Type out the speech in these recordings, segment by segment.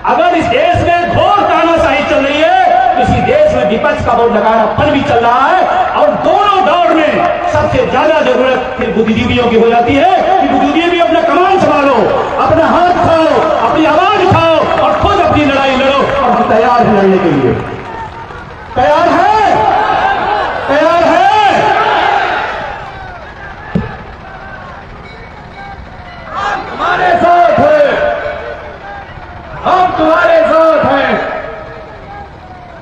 अगर इस देश में घोर तानाशाही चल रही है, इसी देश में विपक्ष का बहुत नकारापन भी चल रहा है। और दोनों दौर में सबसे ज्यादा जरूरत फिर बुद्धिजीवियों की हो जाती है कि बुद्धिजीवी अपना कमान संभालो, अपना हाथ उठाओ, अपनी आवाज उठाओ और खुद अपनी लड़ाई लड़ो। और हम तैयार हैं लड़ने के लिए। तैयार है, तैयार है। हम तुम्हारे साथ हैं, हम तुम्हारे साथ हैं,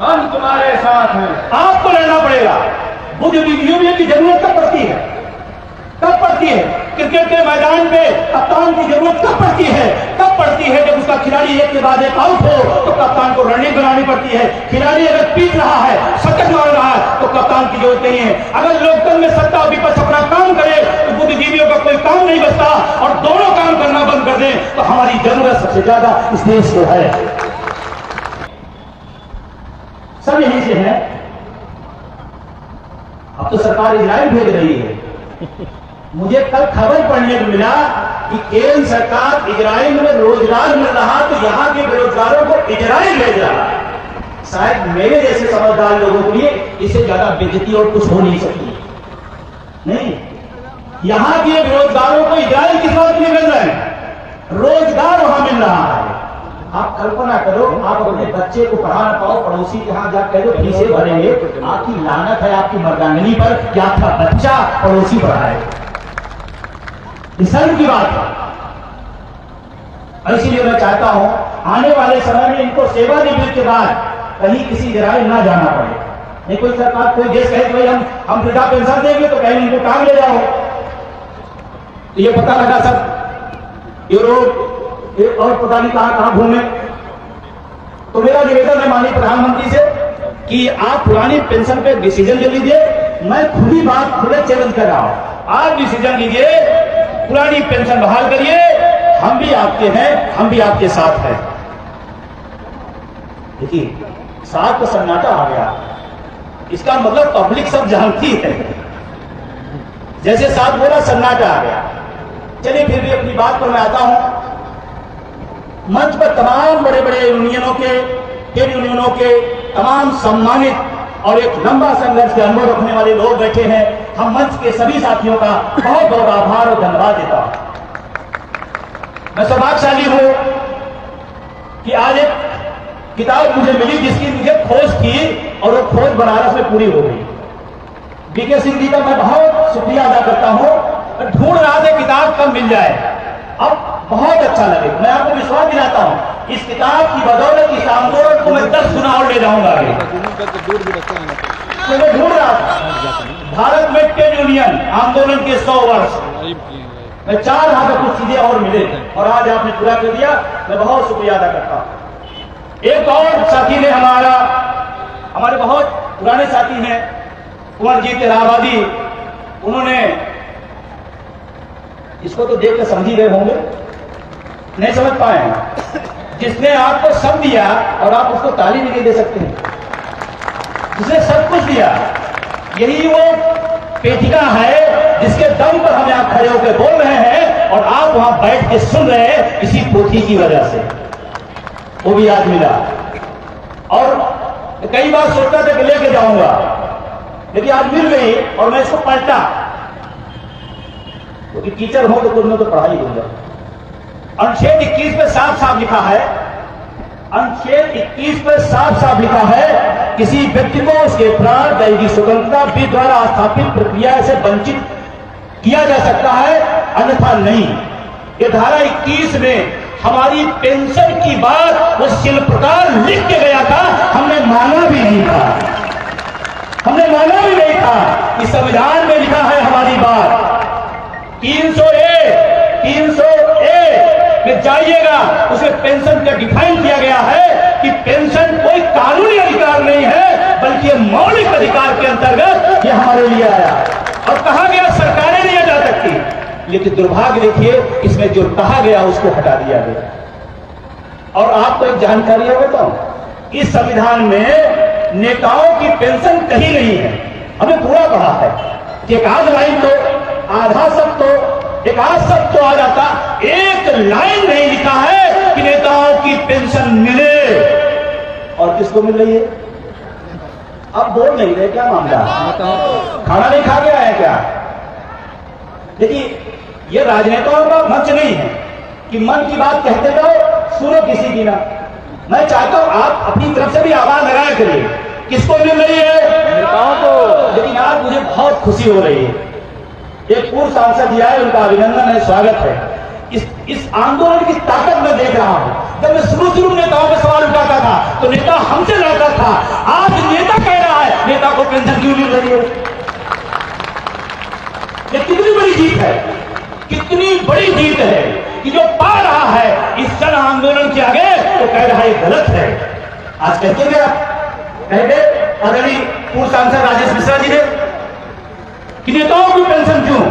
हम तुम्हारे साथ हैं। आपको लड़ना पड़ेगा। बुद्धिजीवियों की जरूरत कब पड़ती है? कब पड़ती है? क्रिकेट के मैदान पे कप्तान की जरूरत कब पड़ती है? कब पड़ती है? जब उसका खिलाड़ी एक के बाद एक आउट हो तो कप्तान को रणनीति बनानी पड़ती है। खिलाड़ी अगर पीट रहा है, शतक मार रहा है तो कप्तान की जरूरत नहीं है। अगर लोकतंत्र में सत्ता और विपक्ष अपना काम करे तो बुद्धिजीवियों का कोई काम नहीं बचता। और दोनों काम करना बंद कर दें तो हमारी जरूरत सबसे ज्यादा इस देश को है। सब यहीं से है। अब तो सरकार इजराइल भेज रही है। मुझे कल खबर पढ़ने को मिला कि केंद्र सरकार इजराइल में रोजगार मिल रहा तो यहां के बेरोजगारों को इजराइल भेज रहा है। शायद मेरे जैसे समझदार लोगों के लिए इससे ज्यादा बेइज्जती और कुछ हो नहीं सकती। नहीं, यहां के बेरोजगारों को इजराइल किस बात के लिए मिल रहे हैं? रोजगार वहां मिल रहा है। आप कल्पना करो, आप अपने बच्चे को पढ़ा ना पाओ, पड़ोसी के यहां जाकर कह दो फीसें भरेंगे। आपकी लानत है आपकी मर्दांगनी पर कि आपका बच्चा पड़ोसी पढ़ाए। शर्म की बात है। इसीलिए मैं चाहता हूं आने वाले समय में इनको सेवानिवृत्ति के बाद कहीं किसी इजराइल ना जाना पड़े। नहीं कोई सरकार कोई देश कहे कि भाई हम वृद्धा पेंशन देंगे तो कहीं इनको टांग ले जाओ। तो ये पता लगा सब यूरोप और पता नहीं कहां घूमे। तो मेरा निवेदन है माननीय प्रधानमंत्री से कि आप पुरानी पेंशन पे डिसीजन ले लीजिए। मैं खुद ही बात खुले चैलेंज कर रहा हूं। आप डिसीजन लीजिए, पुरानी पेंशन बहाल करिए। हम भी आपके हैं, हम भी आपके साथ हैं। देखिए साथ तो सन्नाटा आ गया, इसका मतलब पब्लिक सब जानती है। जैसे साथ बोला सन्नाटा आ गया। चलिए फिर भी अपनी बात पर मैं आता हूं। मंच पर तमाम बड़े बड़े यूनियनों के, ट्रेड यूनियनों के तमाम सम्मानित और एक लंबा संघर्ष के अनुभव रखने वाले लोग बैठे हैं। हम मंच के सभी साथियों का बहुत बहुत आभार और धन्यवाद देता हूं। मैं सौभाग्यशाली हूं कि आज एक किताब मुझे मिली जिसकी मुझे खोज थी और वो खोज बनारस में पूरी हो गई। बीके सिंह जी का मैं बहुत शुक्रिया अदा करता हूं। ढूंढ रहा था किताब कब मिल जाए, अब बहुत अच्छा लगे। मैं आपको विश्वास दिलाता हूं इस किताब की बदौलत इस आंदोलन को मैं 10 गुना और ले जाऊंगा आगे। तो मैं ढूंढ रहा था भारत में ट्रेड यूनियन आंदोलन के 100 वर्ष, मैं 4 रहा था कुछ चीजें और मिले और आज आपने पूरा कर दिया। मैं बहुत शुक्रिया अदा करता हूं। एक और साथी ने हमारे बहुत पुराने साथी हैं कुंवरजीत इलाहाबादी, उन्होंने इसको तो देख कर समझ ही गए होंगे, नहीं समझ पाए। जिसने आपको सब दिया और आप उसको ताली भी नहीं दे सकते हैं, जिसने सब कुछ दिया, यही वो पेटिका है जिसके दम पर हम यहां खड़े होकर बोल रहे हैं और आप वहां बैठ के सुन रहे हैं इसी पोथी की वजह से। वो भी आज मिला और कई बार सोचता था कि लेके जाऊंगा, लेकिन आज मिल गई और मैं इसको पलटा, क्योंकि टीचर हो तो कुछ में तो पढ़ाई दूंगा। अनुच्छेद 21 पे साफ साफ लिखा है, अनुच्छेद 21 पर साफ साफ लिखा है किसी व्यक्ति को उसके प्राण दैहिक स्वतंत्रता विधि द्वारा स्थापित प्रक्रिया से वंचित किया जा सकता है, अन्यथा नहीं। ये धारा 21 में हमारी पेंशन की बात वो शिल्पकार लिख के गया था, हमने माना भी नहीं था, हमने माना भी नहीं था कि संविधान में लिखा है हमारी बात। 300A में जाइएगा, उसमें पेंशन का डिफाइन किया गया है कि पेंशन कोई कानूनी अधिकार नहीं है बल्कि ये मौलिक अधिकार के अंतर्गत ये हमारे लिए आया। और कहा गया सरकारें नहीं जा सकती, लेकिन दुर्भाग्य देखिए इसमें जो कहा गया उसको हटा दिया गया। और आपको एक जानकारी है बताऊं, इस संविधान में नेताओं की पेंशन कहीं नहीं है। हमें पूरा पढ़ा है कि एक आध लाइन तो आधा सब तो एक आध सब तो आ जाता, एक लाइन नहीं लिखा है कि नेताओं की पेंशन मिले किसको मिल रही है? अब बोल नहीं रहे, क्या मामला? खाना नहीं खा के आए क्या? देखिए, ये राजनेताओं का मंच नहीं है कि मन की बात कहते जाओ, सुनो किसी की ना। मैं चाहता हूं आप अपनी तरफ से भी आवाज लगाया करिए, किसको मिल रही है? नेताओं को। लेकिन आज मुझे बहुत खुशी हो रही है, एक पूर्व सांसद जी आए, उनका अभिनंदन है, स्वागत है। इस आंदोलन की ताकत मैं देख रहा हूं। जब मैं शुरू में नेताओं पे सवाल उठाता था तो नेता हमसे लड़ता था, आज नेता कह रहा है नेता को पेंशन क्यों मिल रही है? ये कितनी बड़ी जीत है, कितनी बड़ी जीत है कि जो पा रहा है इस जन आंदोलन के आगे तो कह रहा है गलत है। आज कहते हैं आप कहते आदरणीय पूर्व सांसद राजेश मिश्रा जी ने कि नेताओं की पेंशन क्यों?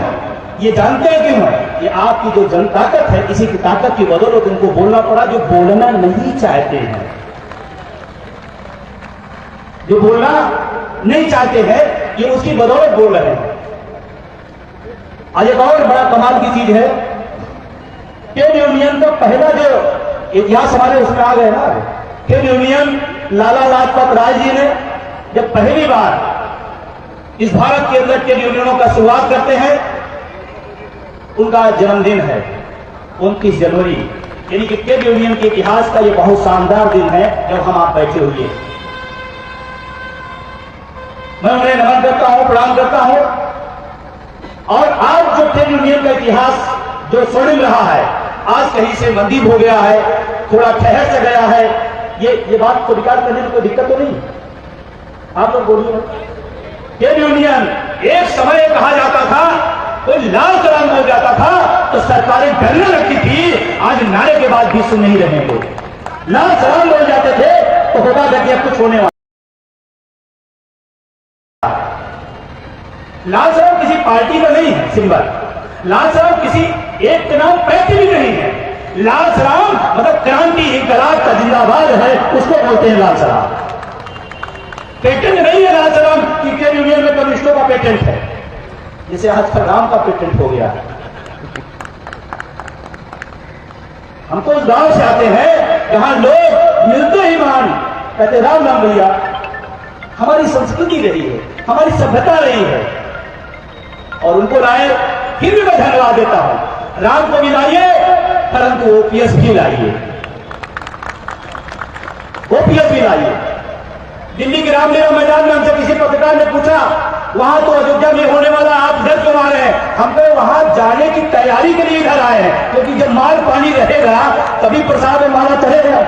ये जानते हैं क्यों है? ये आपकी जो जन ताकत है, इसी की ताकत की बदौलत उनको बोलना पड़ा जो बोलना नहीं चाहते हैं, जो बोलना नहीं चाहते हैं, ये उसकी बदौलत बोल रहे हैं। आज एक और बड़ा कमाल की चीज है, ट्रेड यूनियन का पहला जो इतिहास हमारे उसमें आ गए ना, ट्रेड यूनियन लाला लाजपत राय जी ने जब पहली बार इस भारत के अंदर ट्रेड यूनियनों का शुरुआत करते हैं, उनका जन्मदिन है 29 जनवरी, यानी कि ट्रेड यूनियन के इतिहास का यह बहुत शानदार दिन है जब हम आप बैठे हुए। मैं उन्हें नमन करता हूं, प्रणाम करता हूं। और आज जो ट्रेड यूनियन का इतिहास जो स्वर्णिम रहा है, आज कहीं से मंदीप हो गया है, थोड़ा ठहर से गया है, ये बात को रिकॉर्ड करने में कोई दिक्कत तो नहीं? आप लोग बोलिए। ट्रेड यूनियन एक समय कहा जाता था, कोई लाल सलाम बोल जाता था तो सरकारें डरने लगती थी, आज नारे के बाद भी सुन नहीं रहे लोग। लाल सलाम बोल जाते थे तो होगा कि कुछ होने वाला। लाल सलाम किसी पार्टी का नहीं है सिंबल, लाल सलाम किसी एक के नाम पैसे भी नहीं है। लाल सलाम मतलब क्रांति इंकलाब का जिंदाबाद है, उसको बोलते हैं लाल सलाम। पेटेंट नहीं है लाल सलाम की, ट्रेड यूनियन में कम्युनिस्टों का पेटेंट है, जैसे आजकल राम का पेटेंट हो गया है। हम तो उस गांव से आते हैं जहां लोग मिलते ही मान कहते राम राम भैया। हमारी संस्कृति रही है, हमारी सभ्यता रही है, और उनको लाए, फिर भी मैं धन्यवाद देता हूं। राम को भी लाइए, परंतु ओपीएस भी लाइए, ओपीएस भी लाइए। दिल्ली के रामलीला मैदान में हमसे किसी पत्रकार ने पूछा, वहां तो अयोध्या में होने वाला, आप डर क्यों आ रहे हैं? हम तो वहां जाने की तैयारी के लिए इधर आए हैं, क्योंकि जब माल पानी रहेगा तभी प्रसाद में माला चढ़ेगा।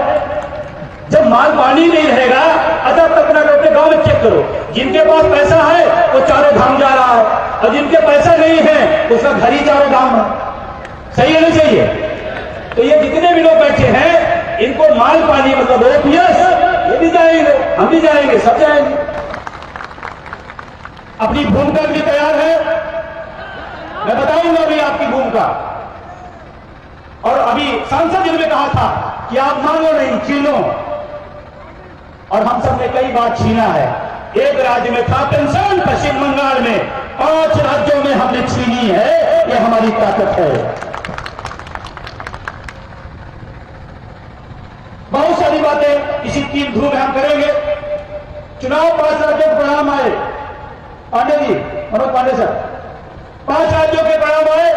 जब माल पानी नहीं रहेगा, अच्छा अपना अपने गांव में चेक करो, जिनके पास पैसा है वो चारों धाम जा रहा है, और जिनके पैसा नहीं है उसका घर ही चारों धाम है। सही है नहीं सही है? तो ये जितने भी लोग बैठे हैं, इनको माल पानी मतलब ओपीएस, ये भी जाएंगे, हम भी जाएंगे, सब जाएंगे। अपनी भूमिका भी तैयार है, मैं बताऊंगा अभी आपकी भूमिका। और अभी सांसद जी ने कहा था कि आप मांगो नहीं, छीनो, और हम सब ने कई बार छीना है। एक राज्य में था पेंशन, पश्चिम बंगाल में, 5 राज्यों में हमने छीनी है, यह हमारी ताकत है। बहुत सारी बातें इसी 3 ध्रुव में हम करेंगे। चुनाव 5 राज्यों के परिणाम आए, पांडे जी, मनोज पांडे सर, 5 राज्यों के परिणाम आए।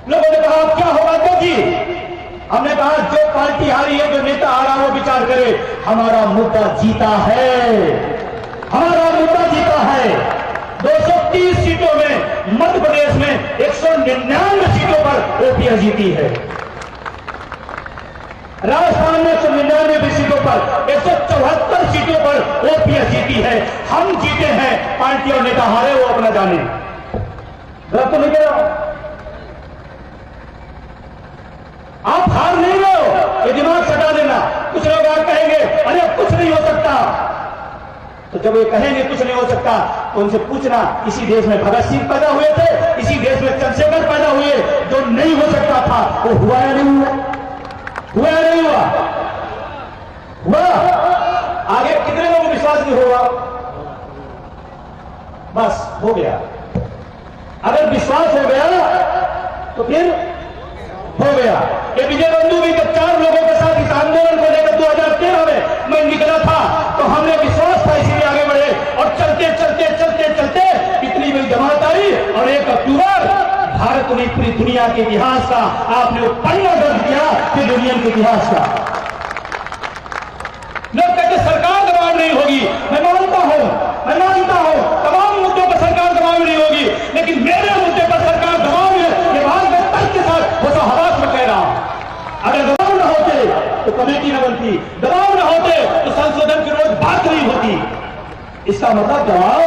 लोगों ने कहा क्या होगा तो जी, हमने कहा जो पार्टी हारी है, जो नेता हारा, वो विचार करे। हमारा मुद्दा जीता है, हमारा मुद्दा जीता है। 230 सीटों में मध्य प्रदेश में 199 सीटों पर ओपीएस जीती है। राजस्थान में 199 सीटों पर 174 सीटों पर ओपीएस जीती है। हम जीते हैं, पार्टी और नेता हारे, वो अपना जाने। गलत तो नहीं कह रहा, आप हार नहीं हो, ये दिमाग सटा देना। कुछ लोग आप कहेंगे अरे कुछ नहीं हो सकता, तो जब ये कहेंगे कुछ नहीं हो सकता तो उनसे पूछना, इसी देश में भगत सिंह पैदा हुए थे, इसी देश में चंद्रशेखर पैदा हुए, जो नहीं हो सकता था वो हुआ या नहीं हुआ? हुआ या नहीं हुआ? हुआ। आगे कितने लोगों को विश्वास नहीं होगा? बस हो गया। अगर विश्वास हो गया तो फिर हो गया। ये विजय बंधु भी जब 4 लोगों के साथ इस आंदोलन को लेकर 2013 में मैं निकला दुनिया के इतिहास का आपने वो पन्ना दर्ज किया कि दुनिया के इतिहास का। लोग कहते सरकार दबाव नहीं होगी, मैं मानता हूं तमाम मुद्दों पर सरकार दबाव नहीं होगी, लेकिन मेरे मुद्दे पर सरकार दबाव है। ये बात मैं तर्क के साथ होशो-हवास में कह रहा हूं। अगर दबाव न होते तो कमेटी न बनती, दबाव न होते तो संशोधन की रोज बात नहीं होती। इसका मतलब दबाव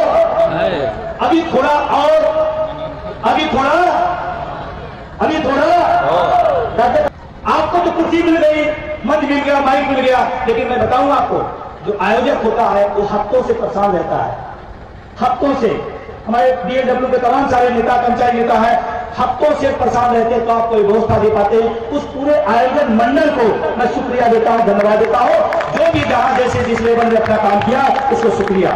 अभी थोड़ा आपको तो कुर्सी मिल गई, मंच मिल गया, माइक मिल गया, लेकिन मैं बताऊं आपको, जो आयोजक होता है वो हफ्तों से परेशान रहता है। हफ्तों से हमारे बीएलडब्ल्यू के तमाम सारे नेता कर्मचारी नेता है, हफ्तों से परेशान रहते हैं, तो आपको व्यवस्था दे पाते हैं। उस पूरे आयोजन मंडल को मैं शुक्रिया देता हूं, धन्यवाद देता हूं, जो भी जहां जैसे जिस लेवल में अपना काम किया, उसको शुक्रिया।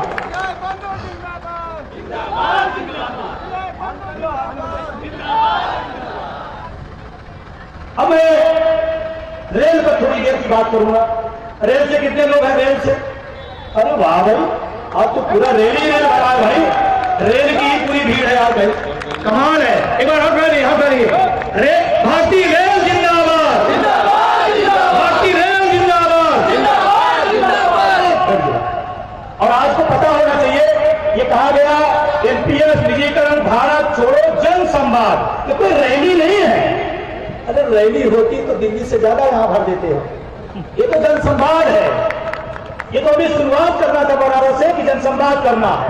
अब मैं रेल पर थोड़ी देर की बात करूंगा। रेल से कितने लोग हैं? रेल से, अरे वाह भाई, आज तो पूरा रेल ही रेल भरा है भाई, रेल की ही पूरी भीड़ है आज भाई, कमाल है। एक बार हाथ करिए, भारतीय रेल जिंदाबाद, भारतीय रेल जिंदाबाद। और आज को पता होना चाहिए, ये कहा गया एनपीएस निजीकरण, भारत छोड़ो, जन संवाद, ये कोई रैली नहीं है। अगर रैली होती तो दिल्ली से ज्यादा यहां भर देते हो। ये तो जनसंवाद है। ये तो अभी शुरुआत करना था बनारस से कि जनसंवाद करना है।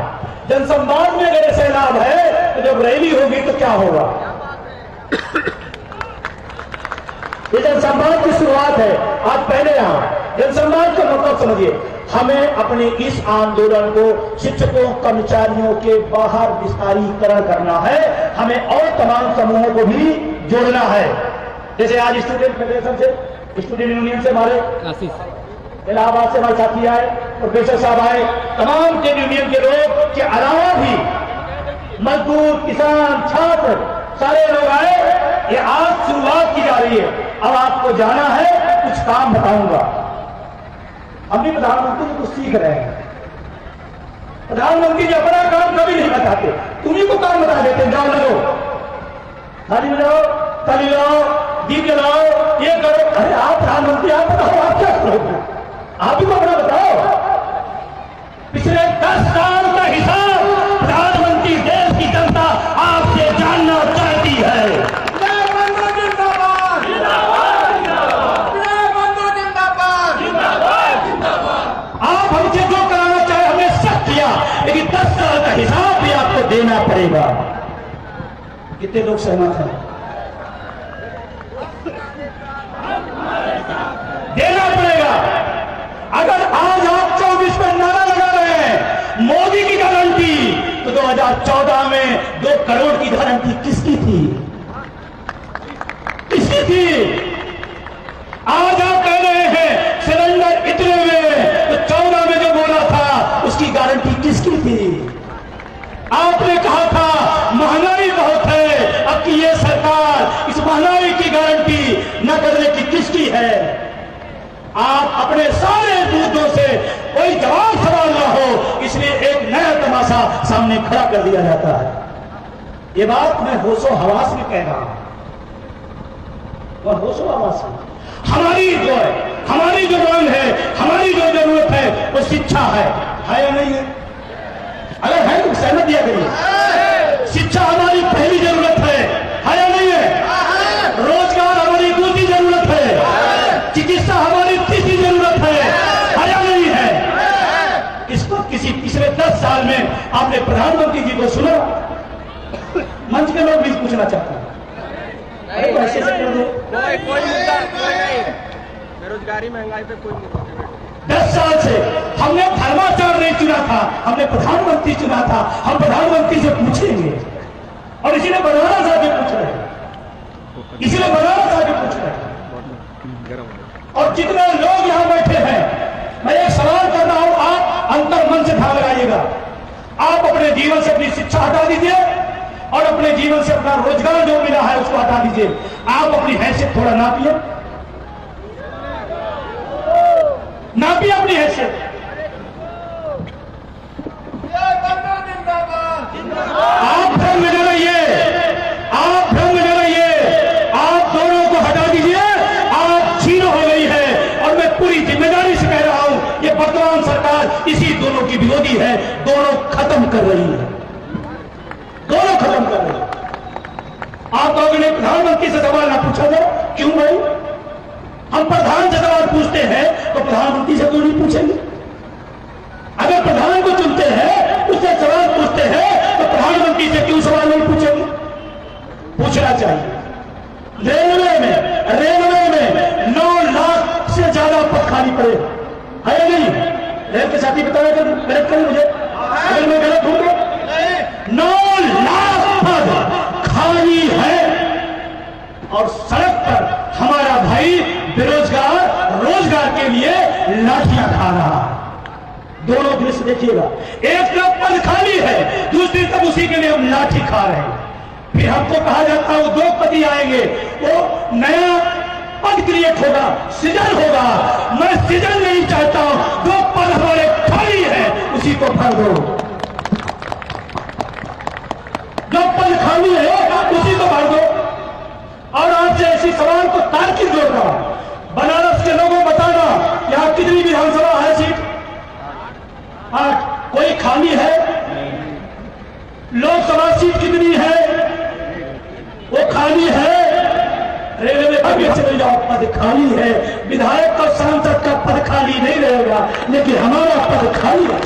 जनसंवाद में अगर सैलाब है तो जब रैली होगी तो क्या होगा? ये जनसंवाद की शुरुआत है। आज पहले यहां जनसंवाद का मतलब समझिए, हमें अपने इस आंदोलन को शिक्षकों कर्मचारियों के बाहर विस्तारीकरण करना है। हमें और तमाम समूहों को भी जोड़ना है। जैसे आज स्टूडेंट फेडरेशन से, स्टूडेंट यूनियन से हमारे इलाहाबाद से हमारे साथी आए, प्रोफेसर साहब आए, तमाम ट्रेड यूनियन के लोग के अलावा भी मजदूर, किसान, छात्र, सारे लोग आए। ये आज शुरुआत की जा रही है। अब आपको जाना है, कुछ काम बताऊंगा। हम भी प्रधानमंत्री जी कुछ सीख रहे हैं। प्रधानमंत्री जी अपना काम कभी नहीं बताते, तुम्ही को काम बता देते। जाओ लगो, थाली में जाओ, ताली लाओ, दीप जलाओ, ये करो। अरे आप प्रधानमंत्री, आप बताओ आप क्या करोगे? आप ही को अपना बताओ। पिछले 10 साल का हिसाब प्रधानमंत्री देश की जनता आपसे जानना चाहती है। आप हमसे जो कराना चाहे हमने सब किया, लेकिन 10 साल का हिसाब भी आपको देना पड़ेगा। कितने लोग सहमत हैं? देना पड़ेगा। अगर आज आप 24 में नारा लगा रहे हैं मोदी की गारंटी, तो 2014 में 2 करोड़ की गारंटी किसकी थी? किसकी थी? आज आप कह रहे हैं सिलेंडर इतने में, तो 14 में जो बोला था उसकी गारंटी किसकी थी? आपने कहा था महंगाई बहुत है, अब की ये सरकार इस महंगाई की गारंटी न करने की किसकी है? आप अपने सारे मुद्दों से कोई जवाब सवाल न हो, इसलिए एक नया तमाशा सामने खड़ा कर दिया जाता है। ये बात मैं होशो हवास में कह रहा हूं, और होशो हवास में हमारी जो मांग है, हमारी जो जरूरत है वो शिक्षा है या नहीं है? अगर है तो सहमत दिया करिए। शिक्षा हमारी पहली जरूरत है या नहीं है? रोजगार हमारी दूसरी जरूरत है, चिकित्सा हमारी तीसरी जरूरत है या नहीं है? इस पर किसी पिछले 10 साल में आपने प्रधानमंत्री जी को सुना? मंच के लोग भी पूछना चाहते हैं। ऐसे से क्यों दो? बेरोजगारी, महंगाई पे कोई मुद्दा नहीं। 10 साल से हमने धर्माचार नहीं चुना था, हमने प्रधानमंत्री चुना था। हम प्रधानमंत्री से पूछेंगे, और इसीलिए बनारस आके पूछ रहे हैं, इसीलिए बनारस आके पूछ रहे हैं। और जितने लोग यहां बैठे हैं, मैं एक सवाल कर रहा हूं, आप अंतर मन से ध्यान लगाइएगा। आप अपने जीवन से अपनी शिक्षा हटा दीजिए और अपने जीवन से अपना रोजगार जो मिला है उसको हटा दीजिए। आप अपनी हैसियत थोड़ा नापिए अपनी हैसियत। आप भ्रम में न रहिए, आप भ्रम में न रहिए। है, दोनों खत्म कर रही है, दोनों खत्म कर रही है। आप लोगों ने प्रधानमंत्री से सवाल ना पूछा था, क्यों भाई? हम प्रधान से सवाल पूछते हैं तो प्रधानमंत्री से क्यों नहीं पूछेंगे? अगर प्रधान को चुनते हैं, उससे सवाल पूछते हैं, तो प्रधानमंत्री से क्यों सवाल नहीं पूछेंगे? पूछना चाहिए। रेलवे में 9 लाख से ज्यादा पद खाली पड़े है या नहीं? रेल के साथी बताया कर, गलत करें मुझे अगर मैं गलत हूं तो। 9 लाख पद खाली है और सड़क पर हमारा भाई बेरोजगार रोजगार के लिए लाठियां खा रहा है। दोनों दृश्य देखिएगा, एक तरफ पद खाली है, दूसरी तरफ उसी के लिए हम लाठी खा रहे हैं। फिर हमको कहा जाता है वो 2 पति आएंगे, वो नया पद क्रिएट होगा, सृजन होगा। मैं सृजन नहीं चाहता हूं, 2 पद हमारे खाली है, उसी को भर दो। जो पद खाली है उसी को भर दो। और आपसे ऐसी सवाल को तार्किक जोड़ रहा हूं, बनारस के लोगों को बताना यहां कितनी विधानसभा है सीट? 8। कोई खाली है? लोकसभा सीट कितनी है? वो खाली है। रेलवे में आगे चले जाओ, पद खाली है। विधायक और सांसद का पद खाली नहीं रहेगा, लेकिन हमारा पद खाली है।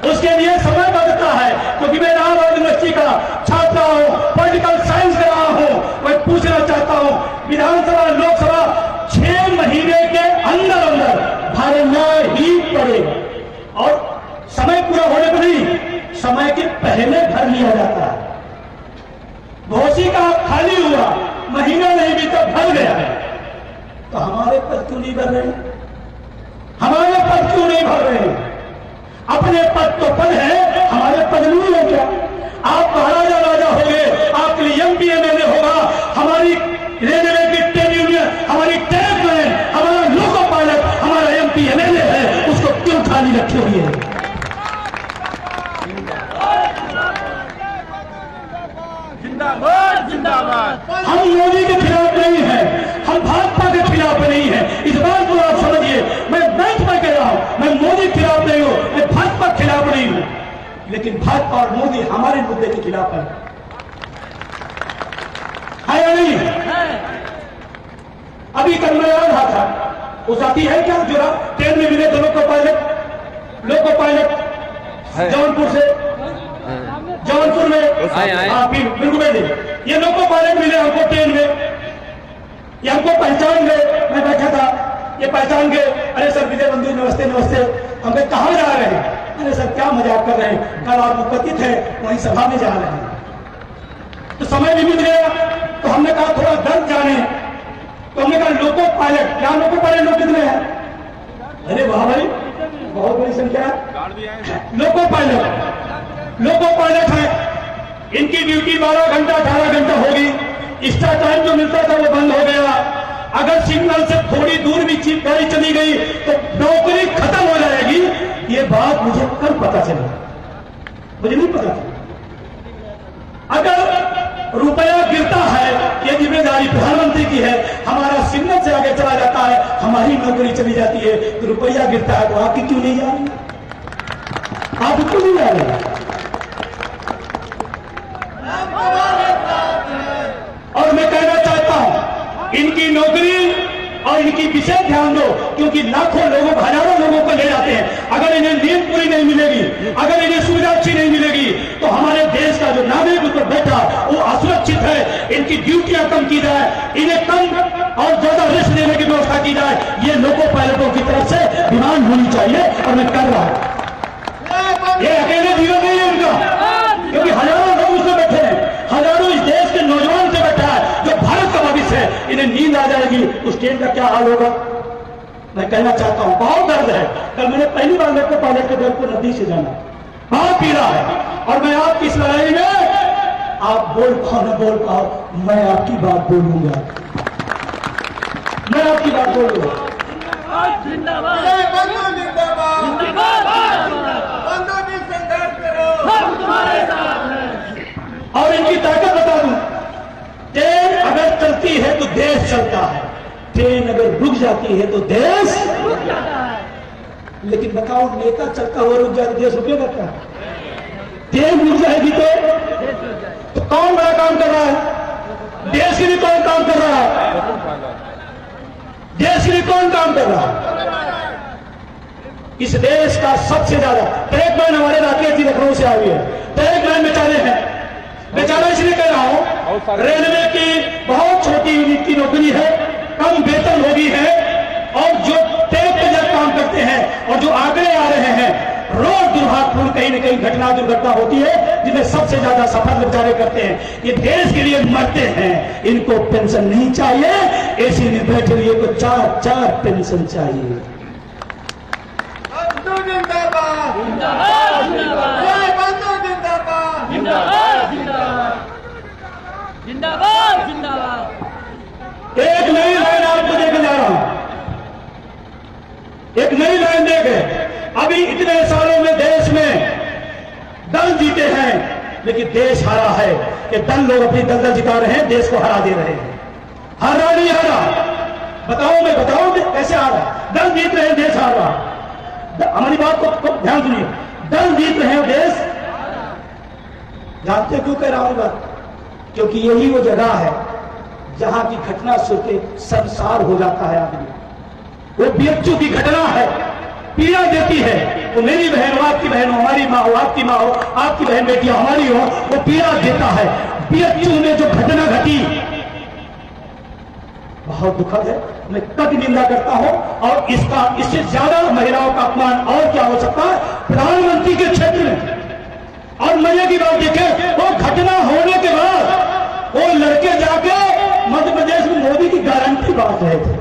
उसके लिए समय लगता है, क्योंकि मैं इलाहाबाद यूनिवर्सिटी का छात्र हूं, पॉलिटिकल साइंस कर रहा हूं। मैं पूछना चाहता हूं, विधानसभा लोकसभा 6 महीने के अंदर अंदर भरना ही पड़ेगा। और समय पूरा होने पर नहीं, समय के पहले भर लिया जाता है। घोषी का खाली हुआ, महीना नहीं बीता, भर गया है। तो हमारे पद क्यों नहीं भर रहे? हमारे पद क्यों नहीं भर रहे? अपने पद तो पद है, हमारे पद नहीं है क्या? आप महाराजा राजा हो गए, आपके लिए एमपी एमएलए होगा, हमारी रेलवे की ट्रेड यूनियन, हमारी टैक्समैन, हमारा लोको पायलट, हमारा एमपी एमएलए है, उसको क्यों खाली रखी हुई है? जिंदाबाद जिंदाबाद। हम मोदी के खिलाफ नहीं है, हम भाजपा के खिलाफ नहीं है, इस बात को आप समझिए। मैं बैंक में कह रहा हूं, मैं मोदी के खिलाफ नहीं हूं, मैं भाजपा के खिलाफ नहीं हूं, लेकिन भाजपा और मोदी हमारे मुद्दे के खिलाफ है या नहीं? अभी कल मैं आ रहा था, वो साथी है क्या जो ट्रेन में मिले थे लोको पायलट जौनपुर से, जौनपुर में बिल्कुल ये लोको पायलट मिले हमको ट्रेन में, ये हमको पहचान गए। मैं बैठा था, ये पहचान गए, अरे सर विजय बंधु नमस्ते नमस्ते। हम कहां जा रहे हैं? अरे सर क्या मजाक कर रहे हैं, कल आप उपस्थित है, वहीं सभा में जा रहे हैं। तो समय भी मिल गया, तो हमने कहा थोड़ा दर्द जाने, तो हमने कहा लोको पायलट, क्या लोको पायलट लोग कितने हैं? अरे वाह भाई, बहुत बड़ी संख्या है। लोको पायलट है, इनकी ड्यूटी 12 घंटा 18 घंटा होगी। एक्स्ट्रा टाइम जो मिलता था वो बंद हो गया। अगर सिग्नल से थोड़ी दूर भी चीप गाड़ी चली गई तो नौकरी खत्म हो जाएगी। ये बात मुझे कल पता चली, मुझे नहीं पता था। अगर रुपया गिरता है, ये जिम्मेदारी प्रधानमंत्री की है। हमारा सिग्नल से आगे चला जाता है, हमारी नौकरी चली जाती है, तो रुपया गिरता है, तो आपकी क्यों नहीं जा रही? आप क्यों नहीं जा रहे? और मैं कहना चाहता हूं, इनकी नौकरी और इनकी विशेष ध्यान दो, क्योंकि लाखों लोगों, हजारों लोगों को ले जाते हैं। अगर इन्हें नींद पूरी नहीं मिलेगी, अगर इन्हें सुविधा अच्छी नहीं मिलेगी, तो हमारे देश का जो नागरिक उस पर बैठा वो असुरक्षित है। इनकी ड्यूटियां कम की जाए, इन्हें कम और ज्यादा रेस्ट देने की व्यवस्था की जाए। ये लोको पायलटों की तरफ से डिमांड होनी चाहिए, और मैं कर रहा हूं। ये अकेले जीवन नहीं है उनका, क्योंकि हजारों लोग उसमें बैठे हैं, हजारों इस देश के नौजवान से बैठा है जो भारत का भविष्य है। इन्हें नींद आ जाएगी, उस ट्रेन का क्या हाल होगा? मैं कहना चाहता हूं, बहुत दर्द है। कल मैंने पहली बार लोको पायलट के दर्द को नदी से जाना, बहुत पीड़ा है। और मैं आपकी इस लड़ाई में, आप बोल पाओ न बोल पाओ, मैं आपकी बात बोलूंगा, मैं आपकी बात बोलूंगा। और इनकी ताकत बता दूं, ट्रेन अगर चलती है तो देश चलता है, ट्रेन अगर रुक जाती है तो देश रुक जाता है। लेकिन बताओ, नेता चलता हुआ रुक जाए देश रुकेगा क्या? देश रुक जाएगी तो कौन बड़ा काम कर रहा है? देश के लिए कौन काम कर रहा है? देश के लिए कौन काम कर रहा है? इस देश का सबसे ज्यादा ट्रैक मैन हमारे राकेश जी लखनऊ से आई है, ट्रैक मैन बेचारे हैं। बेचारा इसलिए कह रहा हूं, रेलवे की बहुत छोटी यूनिट की नौकरी है, कम वेतन होगी है, और जो ट्रैक पे जब काम करते हैं और जो आंकड़े आ रहे हैं, रोज दुर्भाग्यपूर्ण कहीं न कहीं घटना दुर्घटना होती है, जिन्हें सबसे ज्यादा सफर बेचारे करते हैं। ये देश के लिए मरते हैं, इनको पेंशन नहीं चाहिए, एसी में बैठे हुए को 4-4 पेंशन चाहिए। जिंदाबाद जिंदाबाद। एक नई लाइन आपको देके जा रहा हूं, एक नई लाइन देके। अभी इतने सालों में देश में दल जीते हैं, लेकिन देश हारा है कि दल लोग अपनी दलदल जिता रहे हैं, देश को हरा दे रहे हैं। हारा नहीं हारा? बताओ, मैं बताऊं कैसे हारा? दल जीत रहे हैं, देश हार रहा। हमारी बात को ध्यान सुनिए, दल जीत रहे हैं, देश। जानते क्यों कह रहा हूं बात? क्योंकि यही वो जगह है जहां की घटना सुन के संसार हो जाता है आदमी। वो बीएचयू की घटना है, पीड़ा देती है। वो मेरी बहन हो, आपकी बहन हो, हमारी माँ हो, आपकी माँ हो, आपकी बहन बेटियां हमारी हो, वो पीड़ा देता है। बीएचयू में जो घटना घटी बहुत दुखद है, मैं कड़ी निंदा करता हूं। और इससे ज्यादा महिलाओं का अपमान और क्या हो सकता है? प्रधानमंत्री के क्षेत्र में। और मजे की बात देखें, वो घटना होने के बाद वो लड़के जाके मध्य प्रदेश में मोदी की गारंटी बांट रहे थे।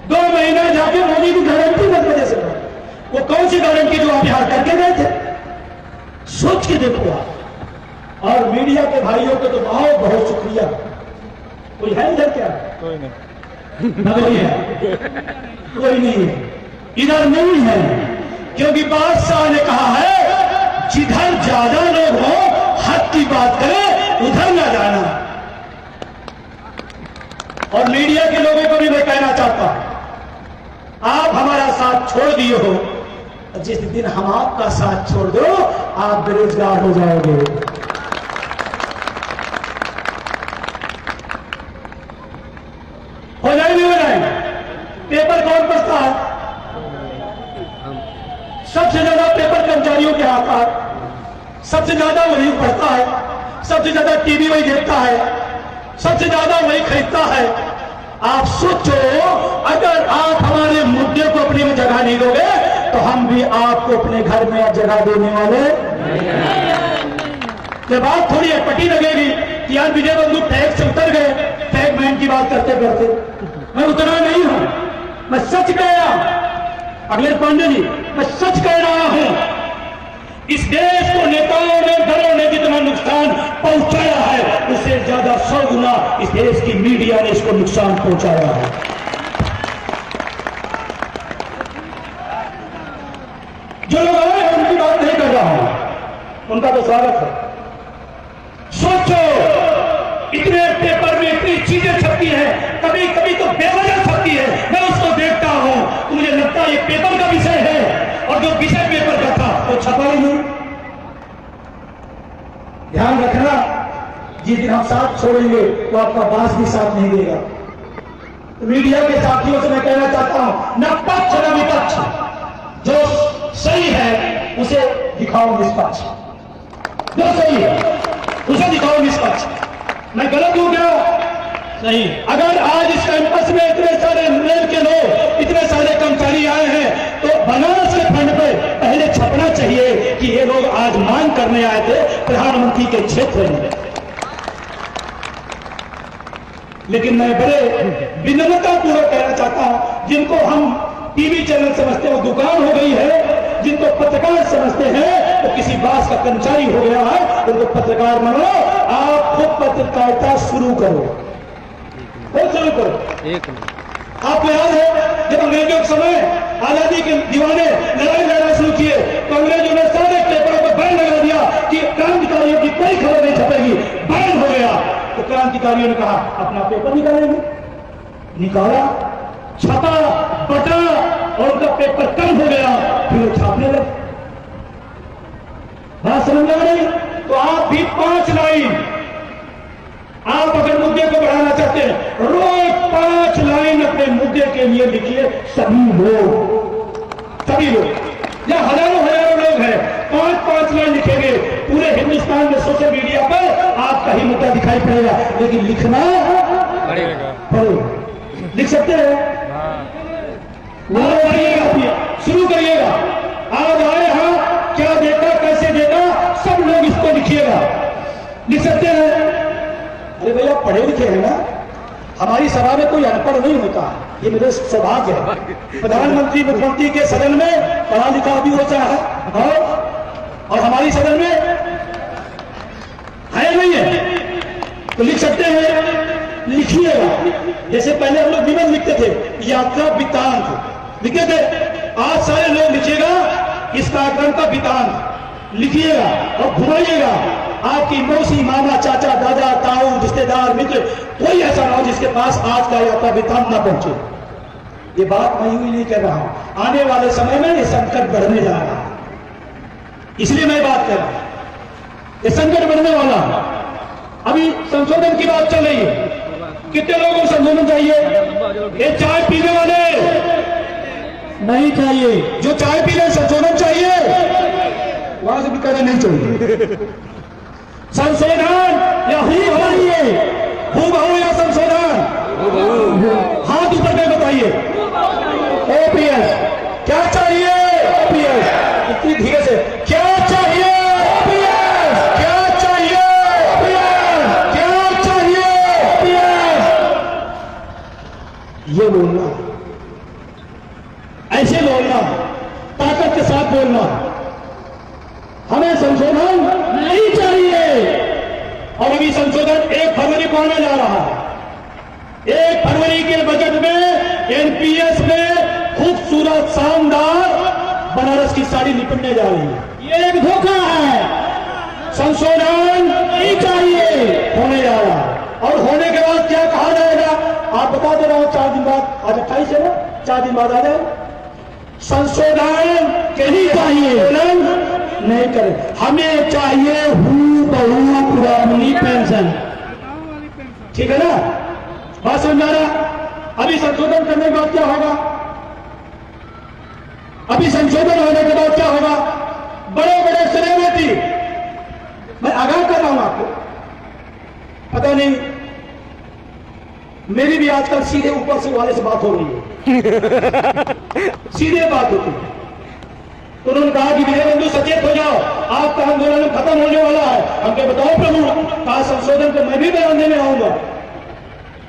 2 महीना जाके मोदी की गारंटी मध्य प्रदेश में। वो कौन सी गारंटी जो आप यहां करके गए थे? सोच के देखो आप। और मीडिया के भाइयों को तो बहुत बहुत शुक्रिया। कोई है इधर क्या? कोई नहीं है, कोई नहीं है इधर, नहीं है। क्योंकि बादशाह ने कहा है, जिधर ज्यादा लोग हो, हक की बात करें, उधर ना जाना। और मीडिया के लोगों को भी मैं कहना चाहता हूं, आप हमारा साथ छोड़ दिए हो, जिस दिन हम आपका साथ छोड़ दो, आप बेरोजगार हो जाओगे। हो जाए नहीं हो जाए? पेपर कौन पढ़ता है? सबसे ज्यादा पेपर कर्मचारियों के हाथ है, सबसे ज्यादा वही पढ़ता है, सबसे ज्यादा टीवी वही देखता है, सबसे ज्यादा वही खरीदता है। आप सोचो, अगर आप हमारे मुद्दे को अपने में जगह नहीं दोगे, तो हम भी आपको अपने घर में जगह देने वाले। ये बात थोड़ी अटपटी लगेगी कि यार विजय बंधु टैग से उतर गए, टैग मैन की बात करते करते। मैं उतना नहीं हूं, मैं सच कह रहा हूं। अगले पांडे जी, मैं सच कह रहा हूं, इस देश को नेताओं ने, दलों ने जितना नुकसान पहुंचाया है, उससे ज्यादा 100 गुना इस देश की मीडिया ने इसको नुकसान पहुंचाया है। जो लोग आए हैं उनकी बात नहीं कर रहा हूं, उनका तो स्वागत है। सोचो, इतने पेपर में इतनी चीजें छपती हैं, कभी कभी तो बेवजह छपती है। मैं उसको देखता हूं तो मुझे लगता है ये पेपर का विषय है, और जो विषय पेपर का था वो छपा ही नहीं। ध्यान रखना, जिस दिन हम साथ छोड़ेंगे तो आपका बास भी साथ नहीं देगा। तो मीडिया के साथियों से मैं कहना चाहता हूं, न पक्ष न विपक्ष, जो सही है उसे दिखाओ निष्पक्ष, जो सही है उसे दिखाओ निष्पक्ष। मैं गलत हूं क्या? सही। अगर आज इस कैंपस में इतने सारे रेल के लोग, इतने सारे कर्मचारी आए हैं, तो बनारस के फंड पे पहले छपना चाहिए कि ये लोग आज मांग करने आए थे प्रधानमंत्री के क्षेत्र में। लेकिन मैं बड़े विनम्रतापूर्वक कहना चाहता हूं, जिनको हम टीवी चैनल समझते हैं वो दुकान हो गई है, जिनको पत्रकार समझते हैं तो किसी बास का कर्मचारी हो गया है, उनको पत्रकार मानो। आप खुद पत्रकारिता शुरू करो, खुद शुरू करो। आपको याद है जब अंग्रेजों के समय आजादी के दीवाने लड़ाई लड़ना शुरू किए, तो अंग्रेजों ने सारे पेपरों पर बैन लगा दिया कि क्रांतिकारियों की कोई खबर नहीं छपेगी, बैन हो गया। तो क्रांतिकारियों ने कहा अपना पेपर निकालेंगे, निकाला, छपा बटा और उनका पेपर कम हो गया, फिर वो छापने लगे। बात समझ में आ रही? तो आप भी 5 लाइन, आप अगर मुद्दे को बढ़ाना चाहते हैं, रोज 5 लाइन अपने मुद्दे के लिए लिखिए। सभी लोग या हजारों लोग हैं, 5-5 लाइन लिखेंगे, पूरे हिंदुस्तान में सोशल मीडिया पर आपका ही मुद्दा दिखाई पड़ेगा, लेकिन लिखना पड़ेगा। लिख सकते हैं? शुरू करिएगा। आज आए हाँ, क्या देखा, कैसे देखा, सब लोग इसको लिखिएगा। लिख सकते हैं? अरे भैया पढ़े लिखे हैं ना, हमारी सभा में कोई अनपढ़ नहीं होता, ये मेरे सौभाग्य है। प्रधानमंत्री मुख्यमंत्री के सदन में पढ़ा लिखा भी होता है, और हमारी सदन में है नहीं है, तो लिख सकते हैं। लिखिएगा। जैसे पहले हम लोग निबंध लिखते थे, यात्रा वृत्तांत लिखते थे, आज सारे लोग लिखिएगा इस कार्यक्रम का वृत्तांत लिखिएगा और घुमाइएगा। आपकी मौसी, मामा, चाचा, दादा, ताऊ, रिश्तेदार, मित्र, कोई ऐसा ना हो जिसके पास आज का यात्रा वृत्तांत ना पहुंचे। ये बात मैं यूं ही नहीं कर रहा हूं, आने वाले समय में ये संकट बढ़ने जा रहा है, इसलिए मैं बात कर रहा हूं। ये संकट बढ़ने वाला है। अभी संशोधन की बात चल रही है, कितने लोगों को संशोधन चाहिए? ये चाय पीने वाले नहीं चाहिए, जो चाय पी रहे संशोधन चाहिए, वहां से भी कहना नहीं चाहिए। संशोधन या हूबहू या संशोधन, हाथ ऊपर में बताइए। ओपीएस क्या चाहिए? ओपीएस इतनी धीरे से क्या चाहिए? ओपीएस क्या चाहिए? ओपीएस क्या चाहिए? ओपीएस ये बोलना, ऐसे बोलना, ताकत के साथ बोलना। हमें संशोधन नहीं चाहिए। और अभी संशोधन 1 फरवरी को आने जा रहा है। 1 फरवरी के बजट में एनपीएस में खूबसूरत शानदार बनारस की साड़ी निपटने जा रही है। ये एक धोखा है। संशोधन नहीं चाहिए, होने जा रहा है। और होने के बाद क्या कहा जाएगा? आप बता दे रहा हूं, 4 दिन बाद, आज 28 है ना, 4 दिन बाद आ जाए। संशोधन नहीं चाहिए, नहीं करें, हमें चाहिए हूबहू पुरानी पेंशन। ठीक है ना? बात समझ आ रहा? अभी संशोधन करने के बाद क्या होगा? अभी संशोधन होने के बाद क्या होगा? बड़े बड़े सेलिब्रिटी, मैं आगाह कर रहा हूं आपको, पता नहीं मेरी भी आजकल सीधे ऊपर से वाले से बात हो रही है। सीधे बात होती है। तो उन्होंने कहा कि विजय बंधु सचेत हो जाओ, आपका आंदोलन खत्म होने वाला है। हमके बताओ प्रभु, कहा संशोधन को मैं भी बयान देने आऊंगा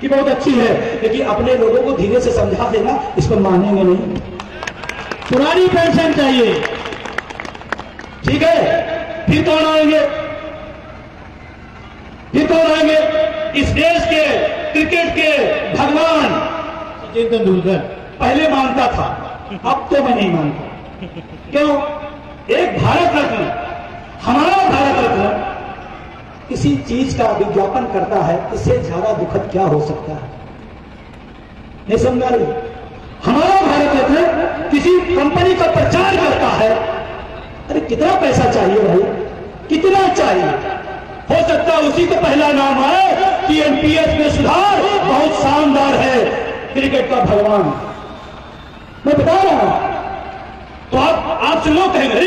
कि बहुत अच्छी है, लेकिन अपने लोगों को धीरे से समझा देना, इसको मानेंगे नहीं। पुरानी पेंशन चाहिए, ठीक है? फिर कौन आएंगे? फिर कौन आएंगे? इस देश के क्रिकेट के भगवान सचिन तेंदुलकर पहले मानता था, अब तो मैं नहीं मानता। क्यों? एक भारत रत्न, हमारा भारत रत्न किसी चीज का विज्ञापन करता है, इससे ज्यादा दुखद क्या हो सकता है? नहीं समझा रही? हमारा भारत रत्न किसी कंपनी का प्रचार करता है, अरे कितना पैसा चाहिए भाई, कितना चाहिए? हो सकता है उसी का पहला नाम है कि एनपीएस में सुधार बहुत शानदार है, क्रिकेट का भगवान। मैं बता रहा हूं, तो आपसे लोग कहेंगे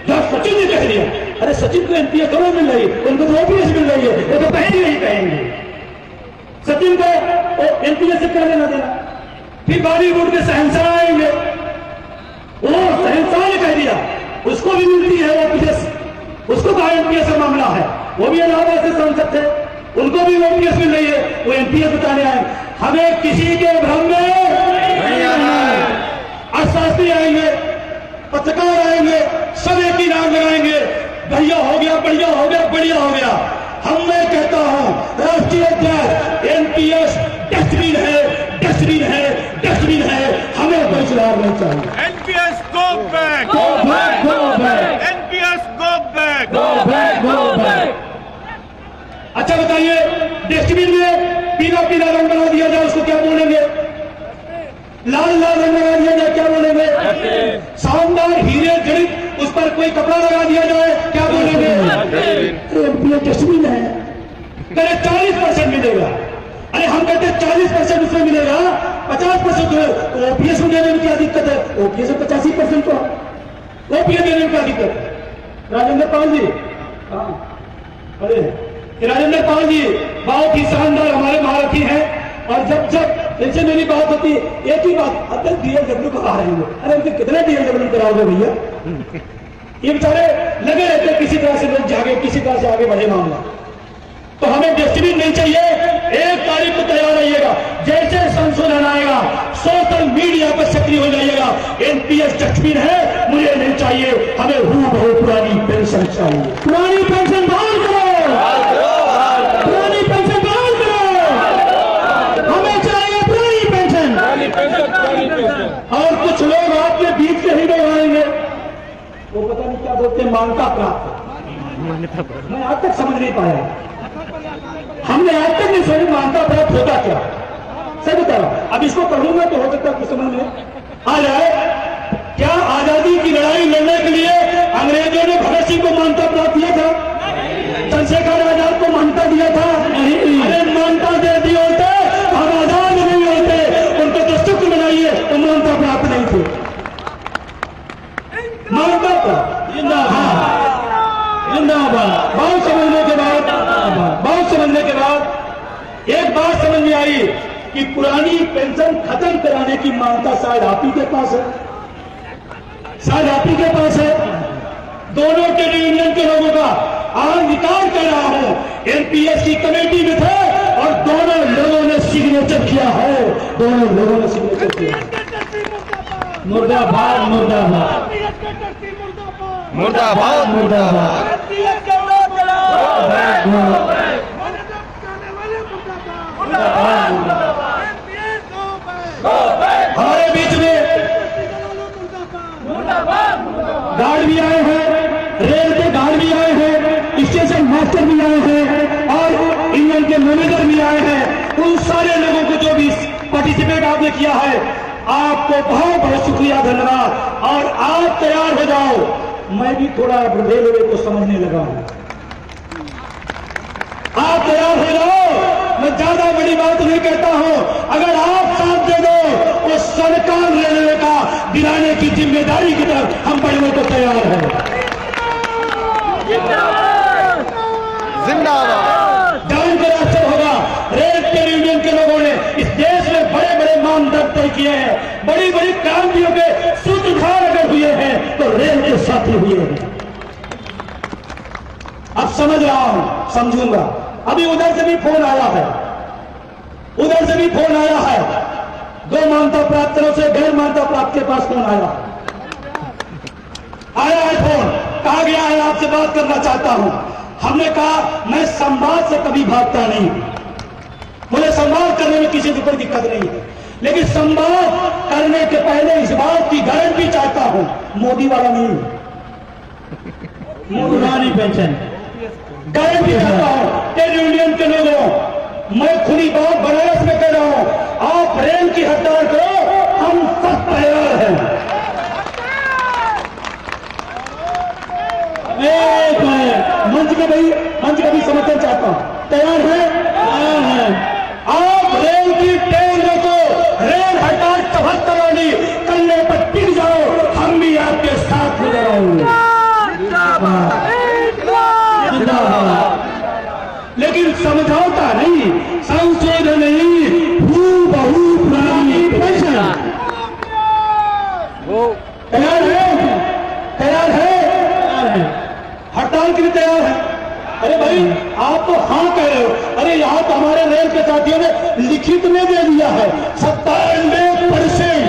जब सचिन ने कह दिया, अरे सचिन को एनपीएस करो मिल रही है, उनको तो ओपीएस मिल रही है, वो तो पहले ही कहेंगे। सचिन को एनपीएस से क्या लेना देना? फिर बॉलीवुड के शहंशाह आएंगे, वो शहंशाह ने कह दिया, उसको भी मिलती है ओपीएस, उसको कहा एनपीएस का मामला है, वो भी इलाहाबाद से सांसद थे, उनको भी ओपीएस मिल रही है, वो एनपीएस बताने आए। हमें किसी के भ्रम में नहीं आना है। अर्थशास्त्री आएंगे, पत्रकार आएंगे, सब एक ही नाम लगाएंगे, बढ़िया हो गया, बढ़िया हो गया, बढ़िया हो गया। हम मैं कहता हूं, राष्ट्रीय अध्यक्ष, एनपीएस डस्टबिन है, डस्टबिन है, डस्टबिन है, हमें कोई सुधार नहीं चाहिए। NPS go back, Go back, go back, NPS go back, go back, go back. अच्छा बताइए, डस्टबिन में पीला पीला रंग बना दिया जाए, उसको क्या बोलेंगे? लाल लाल रंग लगा दिया जाए, क्या बोलेंगे? शानदार हीरे जड़ित उस पर कोई कपड़ा लगा दिया जाए, क्या बोलेंगे? ये डस्टबिन है, कहे 40% मिलेगा। अरे हम कहते 40% उसमें मिलेगा, 50% ओपीएस में देने में क्या दिक्कत है? ओपीएस में 85% को ओपीएस देने में क्या दिक्कत है? राजेंद्र पाल जी, अरे राजेंद्र पाल जी बहुत ही शानदार हमारे महारथी हैं, और जब जब इनसे मेरी बात होती है एक ही बात, अब तक डीएलडब्ल्यू कहा रहे हैं। अरे उनके कितने डीएलडब्ल्यू कराओगे भैया? ये बेचारे लगे रहते किसी तरह से लोग जागे, किसी तरह से आगे बढ़े मामला। तो हमें डस्टबिन नहीं चाहिए, 1 तारीख को तैयार रहिएगा। जैसे संशोधन आएगा सोशल मीडिया पर सक्रिय हो जाइएगा। एनपीएस डस्टबिन है, मुझे नहीं चाहिए, हमें हूबहू पुरानी पेंशन चाहिए। पुरानी पेंशन बहाल करो, पुरानी पेंशन बहाल करो, हमें चाहिए पुरानी पेंशन। और कुछ लोग आपके बीच से ही लोग आएंगे, वो पता नहीं क्या बोलते, मान्यता प्राप्त। मैं आज तक समझ नहीं पाया, हमने आज तक नहीं समझ मान्यता प्राप्त होता क्या। सही बता रहा, अब इसको पढ़ूंगा तो हो सकता है कुछ समझ में आ जाए। क्या आजादी की लड़ाई लड़ने के लिए अंग्रेजों ने भगत सिंह को मान्यता प्राप्त किया था? चंद्रशेखर आजाद को मान्यता दिया था? अरे मान्यता दे दी होते हम आजाद नहीं होते, उनको तो शुक्र बनाइए तो मान्यता प्राप्त नहीं थे। मान्यता प्राप्त, जिंदाबाद। बहुत समझने के बाद एक बात समझ में आई कि पुरानी पेंशन खत्म कराने की मान्यता शायद आप ही के पास है, शायद आप ही के पास है। दोनों ट्रेड यूनियन के लोगों का अधिकार कर रहा हूं, एनपीएस की कमेटी में थे और दोनों लोगों ने सिग्नेचर किया है, दोनों लोगों ने सिग्नेचर किया। मुर्दाबाद मुर्दाबाद मुर्दाबाद मुर्दाबाद। हमारे बीच में गार्ड भी आए हैं, रेल के गार्ड भी आए हैं, स्टेशन मास्टर भी आए हैं और इंजन के मैनेजर भी आए हैं। उन सारे लोगों को जो भी पार्टिसिपेट आपने किया है, आपको बहुत बहुत शुक्रिया, धन्यवाद। और आप तैयार हो जाओ, मैं भी थोड़ा रेलवे को समझने लगा हूं। आप तैयार हो जाओ, मैं ज्यादा बड़ी बात नहीं कहता हूं। अगर आप साथ दे दो तो सरकार रेलवे का दिलाने की जिम्मेदारी की तरफ हम बढ़ने को तैयार हैं। जिंदाबाद। जानकर आश्चर्य होगा, रेल ट्रेड यूनियन के लोगों ने इस देश में बड़े बड़े मानदंड तय किए हैं, बड़ी बड़ी क्रांतियों के सूत्रधार अगर हुए हैं तो रेल के साथी हुए हैं। अब समझ रहा हूं, समझूंगा। अभी उधर से भी फोन आया है, उधर से भी फोन आया है, 2 मान्यता प्राप्त से गैर मान्यता प्राप्त के पास फोन आया है फोन, कहा गया है आपसे बात करना चाहता हूं। हमने कहा मैं संवाद से कभी भागता नहीं, मुझे संवाद करने में किसी को कोई दिक्कत नहीं है, लेकिन संवाद करने के पहले इस बात की गारंटी चाहता हूं, मोदी वाला नहीं, पुरानी पेंशन गारंटी चाहता हूं। ट्रेड यूनियन के लोगों, मैं खुली बात बनारस में कह रहा हूं, आप रेल की हड़ताल करो, हम सब तैयार हैं। मंच का भी समर्थन चाहता हूं, तैयार है? आप रेल की ट्रेन रोको, रेल हड़ताल 74 वाली करने पर टिक जाओ, हम भी आपके साथ नजर आएंगे। लेकिन समझौता नहीं, संशोधन नहीं, हूबहू पुरानी पेंशन। तैयार है? तैयार है? हड़ताल के लिए तैयार है? अरे भाई आप तो हाँ कह रहे हो, अरे यहाँ तो हमारे रेल के साथियों ने लिखित में दे दिया है 97%।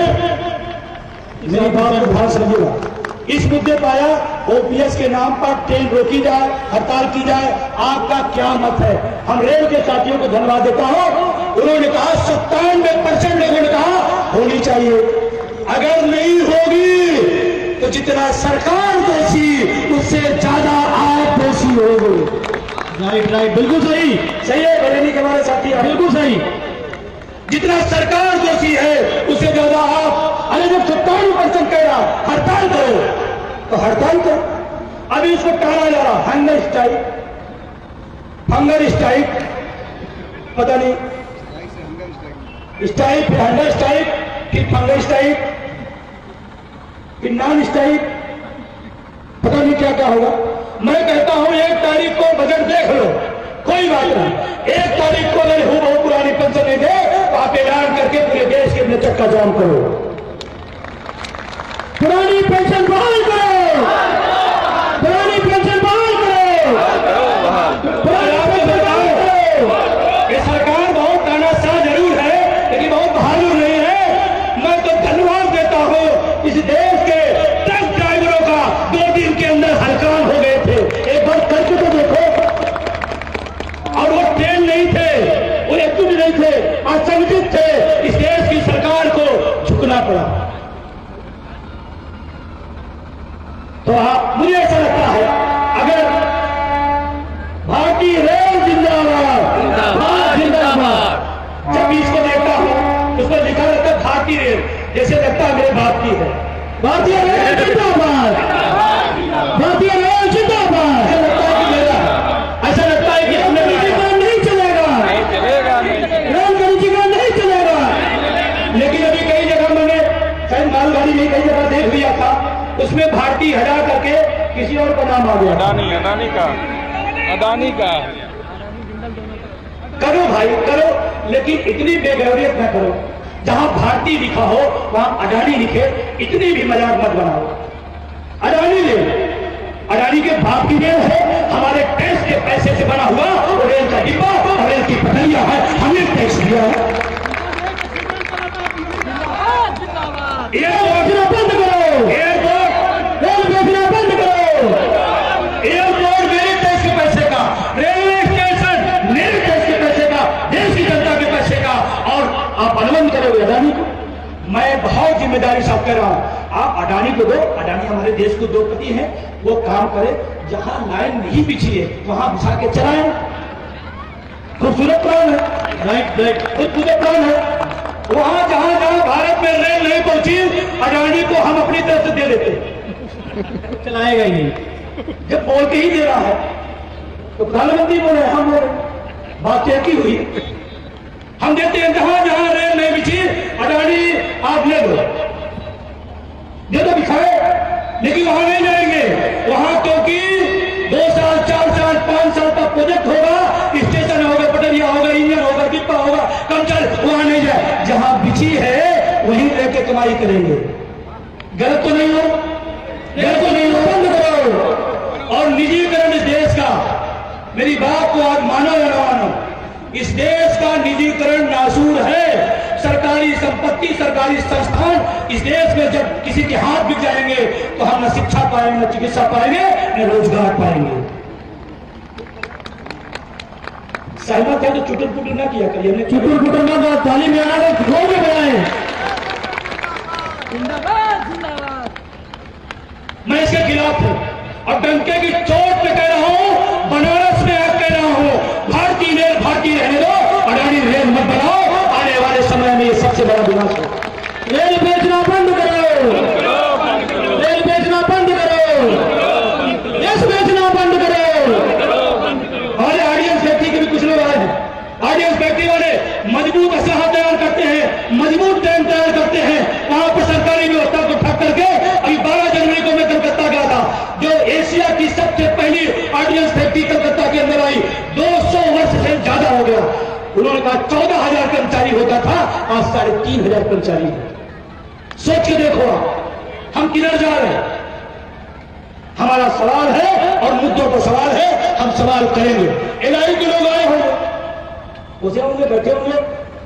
मेरी बात को ध्यान समझिएगा, इस मुद्दे पर आया ओपीएस के नाम पर ट्रेन रोकी जाए, हड़ताल की जाए, आपका क्या मत है? हम रेल के साथियों को धन्यवाद देता हूं, उन्होंने कहा 97% लोगों ने कहा होनी चाहिए। अगर नहीं होगी तो जितना सरकार दोषी उससे ज्यादा आप दोषी होंगे। राइट, बिल्कुल सही है, बरेली के हमारे साथी बिल्कुल सही। जितना सरकार दोषी बची है उससे ज्यादा आप, अरे जब 57% कह रहा हड़ताल करो तो हड़ताल करो। अभी उसको टाला जा रहा हंगर स्ट्राइक, पता नहीं स्ट्राइक, फिर हंगर स्ट्राइक, फिर फंगर स्ट्राइक, फिर नॉन स्ट्राइक, पता नहीं क्या क्या होगा। मैं कहता हूं 1 तारीख को बजट देख लो, कोई बात नहीं। 1 तारीख को अगर वो पुरानी पेंशन नहीं दे तो आप ऐलान करके पूरे देश के अपने चक्का जाम करो, पुरानी पेंशन बहाल करो, पुरानी पेंशन बहाल करो, पुरानी पेंशन बहाल करो। ये सरकार बहुत तानाशाह जरूर है लेकिन बहुत बहादुर नहीं है। मैं तो धन्यवाद देता हूं इस देश के ट्रक ड्राइवरों का, 2 दिन के अंदर हड़ताल हो गए थे। एक बार करके तो देखो। और वो ट्रेन नहीं थे, वो एकजुट नहीं थे, असंगठित थे। इस देश की सरकार को झुकना पड़ा। तो मुझे ऐसा लगता है अगर भारतीय रेल जिंदाबाद, जिंदाबाद, जब इसको देखता हूं उस पर लिखा रहता है भारतीय रेल, जैसे लगता है मेरे बाप की है। भारतीय रेल जिंदाबाद, भारतीय रेल जिंदाबाद। ऐसा लगता है कि हमने निजीकरण नहीं चलेगा, रेल का निजीकरण नहीं चलेगा। लेकिन अभी कई जगह मैंने शायद मालगाड़ी में कई जगह देख लिया था, उसमें भारतीय हटा करके किसी और का नाम आ गया, अदानी का। करो भाई करो, लेकिन इतनी बेगौरियत न करो। जहां भारतीय लिखा हो वहां अडानी लिखे, इतनी भी मजाक मत बनाओ। अडानी ले, अडानी के बाप की रेल है, हमारे टैक्स के पैसे से बना हुआ और रेल का डिब्बा और रेल की पटरियां है, हमने टैक्स दिया है। ये योजना बंद करो, एयरपोर्ट रेल योजना बंद करो। एयरपोर्ट मेरे टैक्स के पैसे का, रेलवे स्टेशन मेरे टैक्स के पैसे का, देश की जनता के पैसे का, और आप अनुबंध करोगे अडानी को। मैं बहुत जिम्मेदारी से कह रहा हूं, आप अडानी को दो, अडानी हमारे देश को 2 पति है, वो काम करे। जहां लाइन नहीं बिछी है वहां बिछा के चलाएं। खूबसूरत प्लान है, राइट, खूबसूरत प्लान है। वहां जहां जहां भारत में रेल नहीं पहुंची, अडानी को हम अपनी तरफ से दे देते, चलाएगा ही नहीं। जब बोल के ही दे रहा है तो प्रधानमंत्री बोले, हम बोले, बात एक ही हुई। हम देते हैं जहां जहां रेल नहीं बिछी, अडानी आप ले दो, दे दो बिछाए, लेकिन वहां नहीं जाएंगे। वहां क्योंकि 2 साल 4 साल 5 साल का प्रोजेक्ट होगा, स्टेशन होगा, पटरिया होगा, इंजन होगा, डिब्बा होगा, कर्मचारी, वहां नहीं जाए। जहां बिछी है वहीं लेके कमाई करेंगे। गलत तो नहीं हो, गलत तो नहीं हो, बंद करो। और निजीकरण इस देश का, मेरी बात को आज मानो या ना मानो, इस देश का निजीकरण नासूर है। सरकारी संपत्ति, सरकारी संस्थान इस देश में जब किसी के हाथ बिक जाएंगे तो हम न शिक्षा पाएंगे, न चिकित्सा पाएंगे, न रोजगार पाएंगे। सहमत है तो चुटुर पुटुर ना किया करिए, हमने चुटुर पुटुर ना, ताली में आना तो खो के बनाए। मैं इसके खिलाफ हूं और डंके की चोट पे कह रहा हूं, बनारस में आप कह रहा हूं, भारतीय रेल भारतीय रहने दो, अडानी रेल मत बनाओ। आने वाले समय में ये सबसे बड़ा विनाश हो। रेल बेचना बंद करो, रेल बेचना बंद करो, गैस बेचना बंद करो। हमारे ऑडियंस फैक्ट्री के भी कुछ लोग आए हैं, ऑडियंस फैक्ट्री वाले मजबूत असलाह तैयार करते हैं, मजबूत टैंक तैयार करते हैं। वहां पर सरकारी व्यवस्था को ठप करके अभी 12 जनवरी को मैं कलकत्ता गया था, जो एशिया की सबसे पहली ऑडियंस फैक्ट्री कलकत्ता के अंदर आई। 200 वर्ष से ज्यादा हो गया। उन्होंने कहा 14,000 कर्मचारी होता था, आज 3,500 कर्मचारी है। सोच के देखो हम किधर जा रहे हैं। हमारा सवाल है और मुद्दों पर सवाल है, हम सवाल करेंगे। एनआई के लोग आए होंगे, उसे होंगे, बैठे होंगे,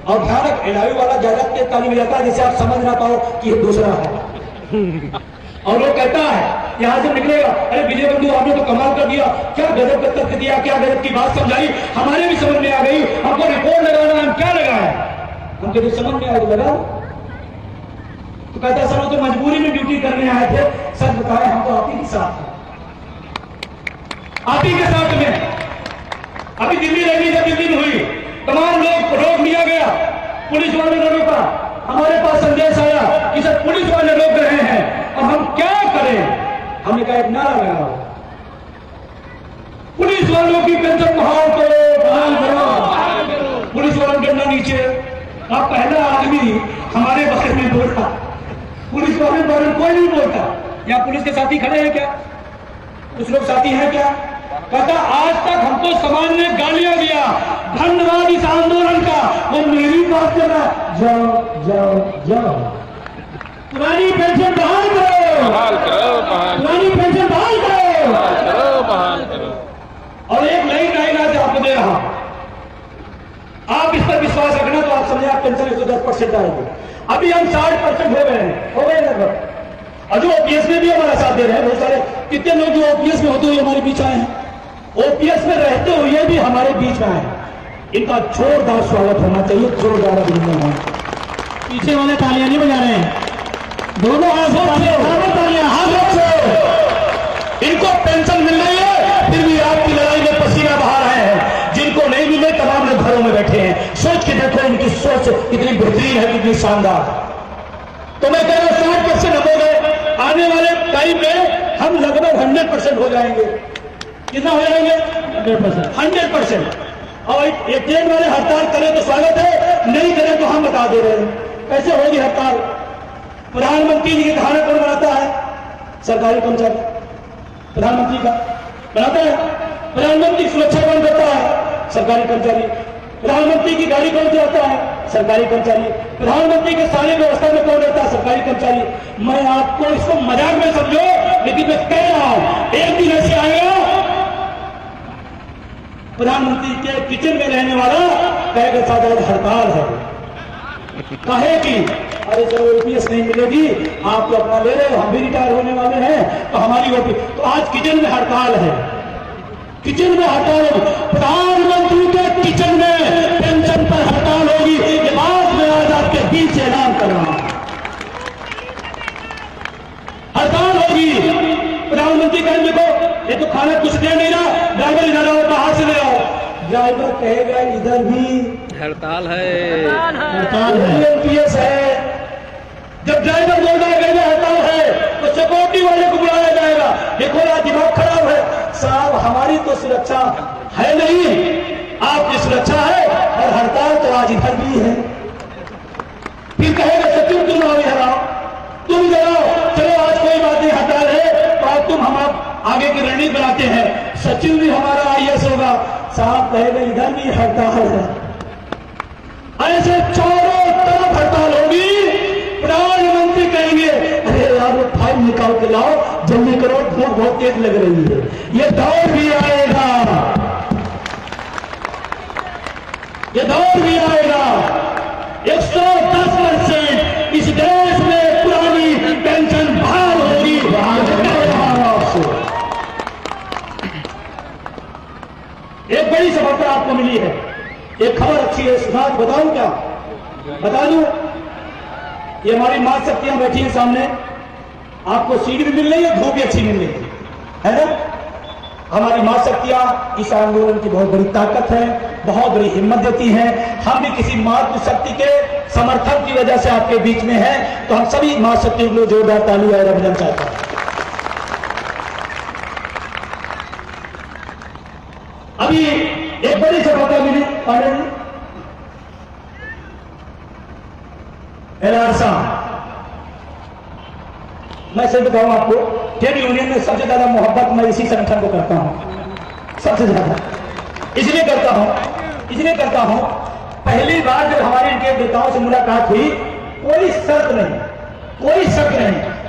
और ध्यान रख, एनआई वाला ज्यादा तेज ताली बजाता है जिसे आप समझ ना पाओ कि ये दूसरा है। और वो कहता है यहां से निकलेगा, अरे विजय बंधु आपने तो कमाल कर दिया, क्या गजब का तर्क दिया, क्या गजब की बात समझाई, हमारे भी समझ में आ गई। हमको रिपोर्ट लगाना, हम क्या लगाए, हम कभी समझ में आए लगा। तो कहता सर वो तो मजबूरी में ड्यूटी करने आए थे। सर बताए हम तो आप ही के साथ हैं, आप ही के साथ में। अभी दिल्ली रैली जब दिल्ली में हुई, तमाम लोग रोक लिया गया, पुलिस वालों ने रोका, हमारे पास संदेश आया कि सर पुलिस वाले रोक रहे हैं, अब हम क्या करें? हमने कहा एक नारा लगाओ, पुलिस वालों की पेंशन बहाल करो, बहाल करो। पुलिस वालों के नीचे अब पहला आदमी हमारे बारे में बोला, पुलिस वाले बारे में कोई नहीं बोलता। या पुलिस के साथी खड़े हैं क्या? कुछ लोग साथी हैं क्या? कहता आज तक हमको समाज ने गालियां दिया, धन्यवाद इस आंदोलन का, वो मेरी बात कर रहा, जाओ जाओ जाओ, पुरानी पेंशन बहाल करो, बहाल करो, बहाल पुरानी पेंशन बहाल करो, करो, बहाल करो। और एक नई गाइडलाइन आपको दे रहा, आप इस पर विश्वास रखना तो आप समझे आप पेंशन 110% आएगी। अभी हम 60% हो गए हैं, हो गए लगभग। और जो ओपीएस में भी हमारा साथ दे रहे हैं, बहुत सारे कितने लोग जो ओपीएस में होते हुए हमारे बीच आए हैं, ओपीएस में रहते हुए भी हमारे बीच में आए हैं। इनका जोरदार स्वागत होना चाहिए, जोरदार अभिनंदन होना। पीछे वाले तालियां नहीं बजा रहे हैं, दोनों हाथ से तालियां, हाथ से। इनको पेंशन मिल रही है, फिर भी आपकी लड़ाई में पसीना बहा रहे हैं। जिनको नहीं मिले तमाम लोग घरों में बैठे हैं। सोच के देखो इनकी सोच कितनी बेहतरीन है, कितनी शानदार। तो मैं कह रहा हूं 60% हो गए, आने वाले टाइम में हम लगभग 100% हो जाएंगे। कितना हो जाएंगे? 100%। और ये ट्रेन वाले हड़ताल करें तो स्वागत है, नहीं करें तो हम बता दे रहे हैं कैसे होगी हड़ताल। प्रधानमंत्री जी का खाना कौन बनाता है? सरकारी कर्मचारी प्रधानमंत्री का बनाता है। प्रधानमंत्री सुरक्षा कौन करता है? सरकारी कर्मचारी। प्रधानमंत्री की गाड़ी कौन चलाता है? सरकारी कर्मचारी। प्रधानमंत्री के सारी व्यवस्था में कौन रहता है? सरकारी कर्मचारी। मैं आपको इसको मजाक में समझो, लेकिन मैं कह रहा हूं एक दिन ऐसे आएगा प्रधानमंत्री के किचन में रहने वाला कहेगा साथ हड़ताल है, कहेगी अरे चलो ओपीएस नहीं मिलेगी, आप तो अपना ले रहे हो, हम भी रिटायर होने वाले हैं तो हमारी ओपीएस। तो आज किचन में हड़ताल है, किचन में हड़ताल होगी, प्रधानमंत्री के किचन में पेंशन पर हड़ताल होगी। ये बात मैं आज आपके बीच ऐलान कर रहा हूं, हड़ताल होगी। प्रधानमंत्री कहेंगे देखो ये तो खाना कुछ दे नहीं रहा, ड्राइवर इधर आओ, बाहर से ले आओ। ड्राइवर कहेगा इधर भी हड़ताल है, हड़ताल है, ओपीएस है। जब ड्राइवर बोल रहा है हड़ताल है तो सिक्योरिटी वाले को बुलाया जाएगा, देखो यार दिमाग खराब है साहब, हमारी तो सुरक्षा है नहीं, आपकी सुरक्षा है और हड़ताल तो आज इधर भी है। फिर कहेगा सचिव तुम आओ इधर आओ, तुम जलाओ, चलो आज कोई बात नहीं हड़ताल है तो आज तुम हम आगे की रणनीति बनाते हैं, सचिव भी हमारा आईएएस होगा। साहब कहेगा इधर भी हड़ताल है। ऐसे चारों तरफ हड़ताल होगी। प्रधानमंत्री कहेंगे अरे यार वो फाइल निकाल के लाओ, जल्दी करो, धूप बहुत तेज लग रही है। ये दौर भी आएगा, ये दौर भी आएगा। 110% इस देश में पुरानी पेंशन बहाल होगी। एक बड़ी सफलता आपको मिली है, एक खबर अच्छी है, सुधार बताऊं क्या? बता दूं? ये हमारी मां शक्तियां बैठी हैं सामने, आपको सीट भी मिल रही है, धूप भी अच्छी मिल रही है ना? हमारी मां शक्तियां इस आंदोलन की बहुत बड़ी ताकत है, बहुत बड़ी हिम्मत देती हैं। हम भी किसी मातृ शक्ति के समर्थन की वजह से आपके बीच में हैं, तो हम सभी मां शक्तियों को जोरदार ताली और अभिनंदन चाहता हूं। अभी एक बड़ी सफलता मिली पांडे जी, एलआरसा। मैं सही बताऊं आपको, ट्रेड यूनियन में सबसे ज्यादा मोहब्बत मैं इसी संगठन को करता हूं, सबसे ज्यादा इसलिए करता हूं पहली बार जब हमारे इनके नेताओं से मुलाकात हुई, कोई शर्त नहीं,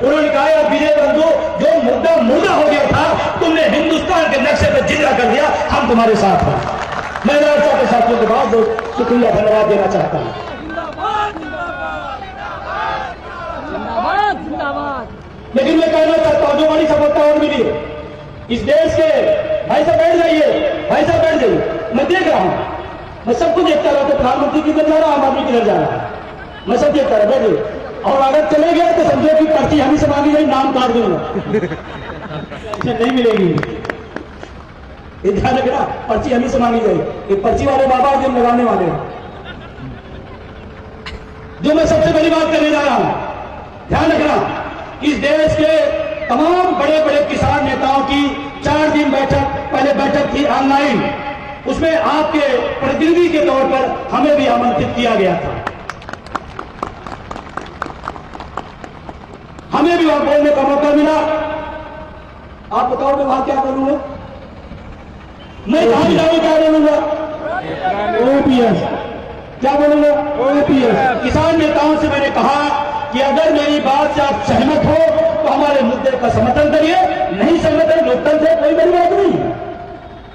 उन्होंने कहा यार विजय बंधु, जो मुद्दा हो गया था तुमने हिंदुस्तान के नक्शे पर जिंदा कर दिया, हम तुम्हारे साथ हैं। मैं एलआरसा के साथियों के बहुत शुक्रिया धन्यवाद देना चाहता हूं। लेकिन मैं कहना चाहता हूं जो बड़ी सफलता और मिली है इस देश के, भाई साहब बैठ जाइए, मैं देख रहा हूं, मैं सबको देखता रहा, तो प्रधानमंत्री किधर जा रहा, आम आदमी किधर जा रहा है, मैं सब देखता रहा, बैठिए। और अगर चले गए तो समझो कि पर्ची हम ही से मांगी जाए, नाम काट दूंगा, नहीं मिलेगी। ये ध्यान रखना, पर्ची हम ही से मांगी जाए, ये पर्ची वाले बाबा जो लगाने वाले हैं। जो मैं सबसे बड़ी बात करने जा रहा हूं, ध्यान रखना, इस देश के तमाम बड़े बड़े किसान नेताओं की 4 दिन पहले बैठक थी ऑनलाइन। उसमें आपके प्रतिनिधि के तौर पर हमें भी आमंत्रित किया गया था। हमें भी वहां बोलने का मौका मिला। आप बताओ मैं वहां क्या करूंगा? मैं कहां जाऊं, क्या बोलूंगा? ओपीएस। क्या बोलूंगा? ओपीएस। किसान नेताओं से मैंने कहा कि अगर मेरी बात से आप सहमत हो तो हमारे मुद्दे का समर्थन करिए, नहीं सहमत है लोकतंत्र से कोई बड़ी बात नहीं।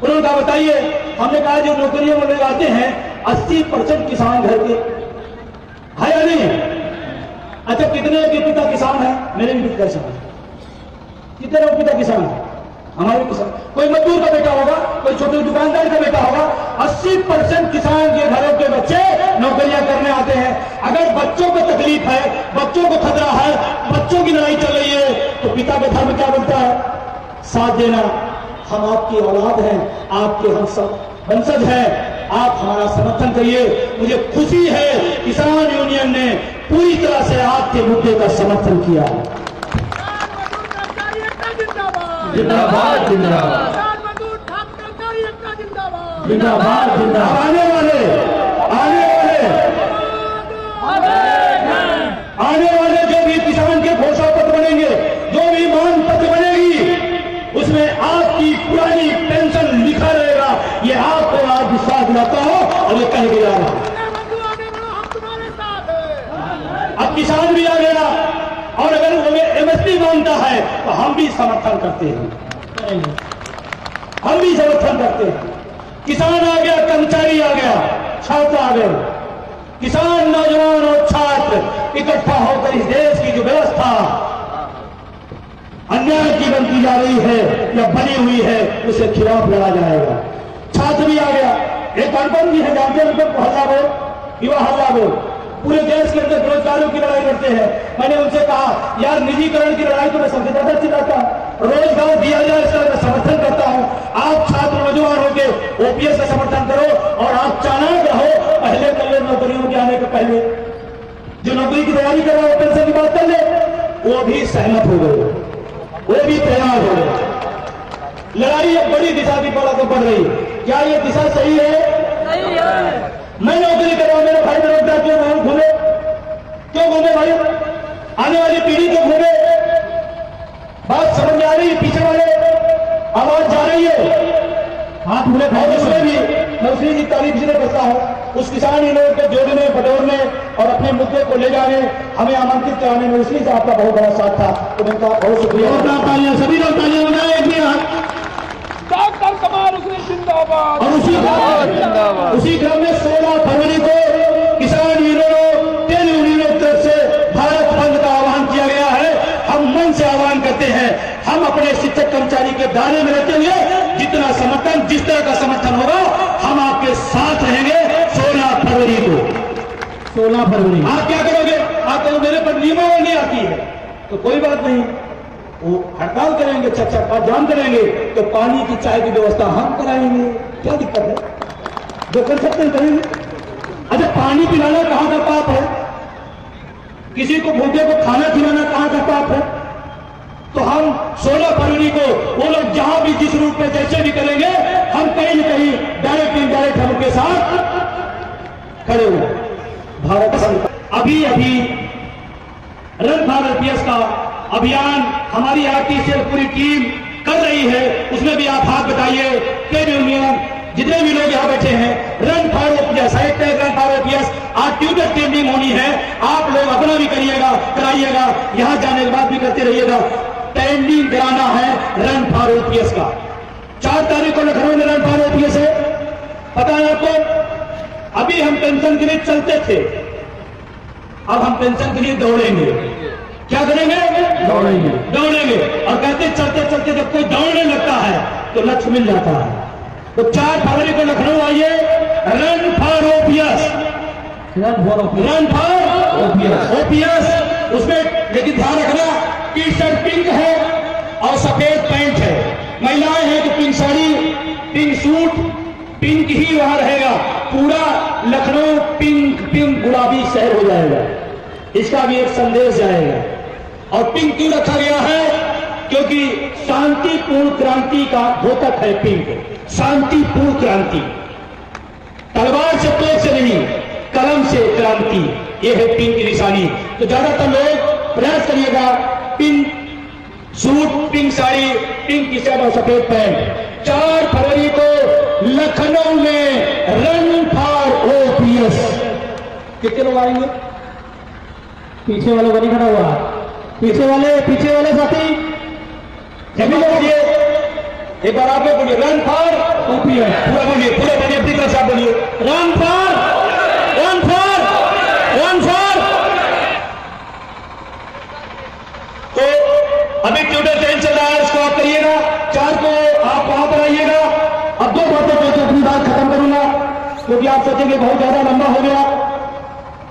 उन्होंने कहा बताइए। हमने कहा जो नौकरियों में लगाते हैं 80% किसान घर के है या नहीं? अच्छा, कितने के पिता किसान है? मेरे भी पिता किसान है। कितने लोग पिता किसान है? हमारे किसान। कोई मजदूर का बेटा होगा, कोई छोटे दुकानदार का बेटा होगा। 80% किसान के घरों के बच्चे नौकरियां करने आते हैं। अगर बच्चों को तकलीफ है, बच्चों को खतरा है, बच्चों की लड़ाई चल रही है, तो पिता के धर्म क्या बनता है? साथ देना। हम आपकी औलाद हैं, आपके हम सब वंशज हैं, आप हमारा समर्थन करिए। मुझे खुशी है किसान यूनियन ने पूरी तरह से आपके मुद्दे का समर्थन किया है। जिंदाबाद जिंदाबाद जिंदाबाद जिंदाबाद। आने वाले जो भी किसान के घोषणा पत्र बनेंगे, जो भी मांग पत्र बनेगी, उसमें आपकी पुरानी पेंशन लिखा रहेगा। ये आपको आज विश्वास दिलाता हूं और ये कह के जा रहा हूं। अब किसान भी आ गया और अगर वो एमएसपी मांगता है तो हम भी समर्थन करते हैं, हम भी समर्थन करते हैं। किसान आ गया, कर्मचारी आ गया, छात्र आ गए। किसान, नौजवान और छात्र इकट्ठा होकर इस देश की जो व्यवस्था अन्याय की बनती जा रही है या बनी हुई है, उसके खिलाफ लड़ा जाएगा। छात्र भी आ गया, एक अनपढ़ भी है, जानते हैं हल्ला बोल, युवा हल्ला बोल, पूरे देश के अंदर बेरोजगारों की लड़ाई लड़ते हैं। मैंने उनसे कहा यार निजीकरण की लड़ाई तो मैं सबसे ज्यादा चिल्लाता हूं, रोजगार दिया जाए इसका मैं समर्थन करता हूं। आप छात्र नौजवान होके ओपीएस का समर्थन करो और आप चालाक रहो। पहले कर ले, नौकरियों के आने के पहले जो नौकरी की तैयारी कर रहा है पेंशन की बात कर ले, वो भी सहमत हो गए, वो भी तैयार हो गए। लड़ाई एक बड़ी दिशा की बढ़ रही है। क्या ये दिशा सही है? सही है। मैं नौकरी कर रहा हूं, मेरे भाई बेरोजगार क्यों घूमे? क्यों घूमे भाई? आने वाली पीढ़ी क्यों घूमे? बात समझ में आ रही है? पीछे वाले आवाज जा रही है। हाथ मुड़े भाई, उसमें भी मैं उसी की तारीफ इसलिए करता हूं, उस किसान यूनियन को जोड़ने, बटोरने और अपने मुद्दे को ले जाने, हमें आमंत्रित कराने में इसलिए से आपका बहुत बड़ा साथ था। तो मैं बहुत शुक्रिया। तालियां, सभी लोग तालियां बजाएं एक भी हाथ। डॉक्टर कमाल हुसैन जिंदाबाद। और उसी क्रम में 16 फरवरी को किसान यूनियनों, तेल यूनियनों की तरफ से भारत बंद का आह्वान किया गया है। हम मन से आह्वान करते हैं, हम अपने शिक्षक कर्मचारी के दायरे में रहते हुए जितना समर्थन, जिस तरह का समर्थन होगा, हम आपके साथ रहेंगे। 16 फरवरी को, 16 फरवरी आप क्या करोगे? आप कहोगे मेरे पर नियमावली आती है, तो कोई बात नहीं, वो हड़ताल करेंगे, चक्का जाम करेंगे, तो पानी की, चाय की व्यवस्था हम कराएंगे। क्या दिक्कत है? जो कर सकते हैं करेंगे। अच्छा, पानी पिलाना कहां का पाप है? किसी को भूखे को खाना खिलाना कहां का पाप है? तो हम 16 फरवरी को वो लोग जहां भी जिस रूप में जैसे भी करेंगे, हम कहीं न कहीं डायरेक्ट इनडायरेक्ट हम उनके साथ खड़े हुए। भारत सरकार अभी रन भारत देश का अभियान हमारी आरटीसीएल पूरी टीम कर रही है, उसमें भी आप हाथ बताइए। ट्रेड यूनियन जितने भी लोग यहाँ बैठे हैं, run for OPS, run for OPS आज ट्यूटर ट्रेनिंग होनी है। आप लोग अपना भी करिएगा, कराइएगा, यहाँ जाने के बाद भी करते रहिएगा। ट्रेनिंग कराना है रन फॉर ओपीएस का। 4 तारीख को लखनऊ में रन फॉर ओपीएस है, पता है आपको? अभी हम पेंशन के लिए चलते थे, अब हम पेंशन के लिए दौड़ेंगे। क्या करेंगे? दौड़ेंगे। दौड़ेंगे और कहते चलते चलते जब कोई दौड़ने लगता है तो लक्ष्य मिल जाता है। तो 4 फरवरी को लखनऊ आइए, run for OPS, run for OPS. उसमें लेकिन ध्यान रखना, टी शर्ट पिंक है और सफेद पैंट है। महिलाएं हैं तो pink sari, pink suit, pink ही वहां रहेगा। पूरा लखनऊ पिंक पिंक गुलाबी शहर हो जाएगा। इसका भी एक संदेश जाएगा। और पिंक क्यों रखा गया है? क्योंकि शांतिपूर्ण क्रांति का द्योतक है पिंक, शांतिपूर्ण क्रांति। तलवार से तोप से नहीं, कलम से क्रांति, ये है पिंक की निशानी। तो ज्यादातर लोग प्रयास करिएगा, pink suit, pink sari, pink T shirt और सफेद पैंट। 4 फरवरी को लखनऊ में रन फॉर ओपीएस। कितने लोग आएंगे? पीछे वाले बनी खड़ा हुआ, पीछे वाले साथी सभी लोग बोलिए, एक बार आप लोग बोलिए रन फॉर ओपीएस। पूरा बोलिए अपनी तरफ से आप बोलिए रन फॉर। तो अभी ट्विटर ट्रेंड चल रहा है, इसको आप करिएगा। 4 को आप वहां पर आइएगा। अब 2 बातों पे अपनी बात खत्म करूंगा, क्योंकि आप सोचेंगे बहुत ज्यादा लंबा हो गया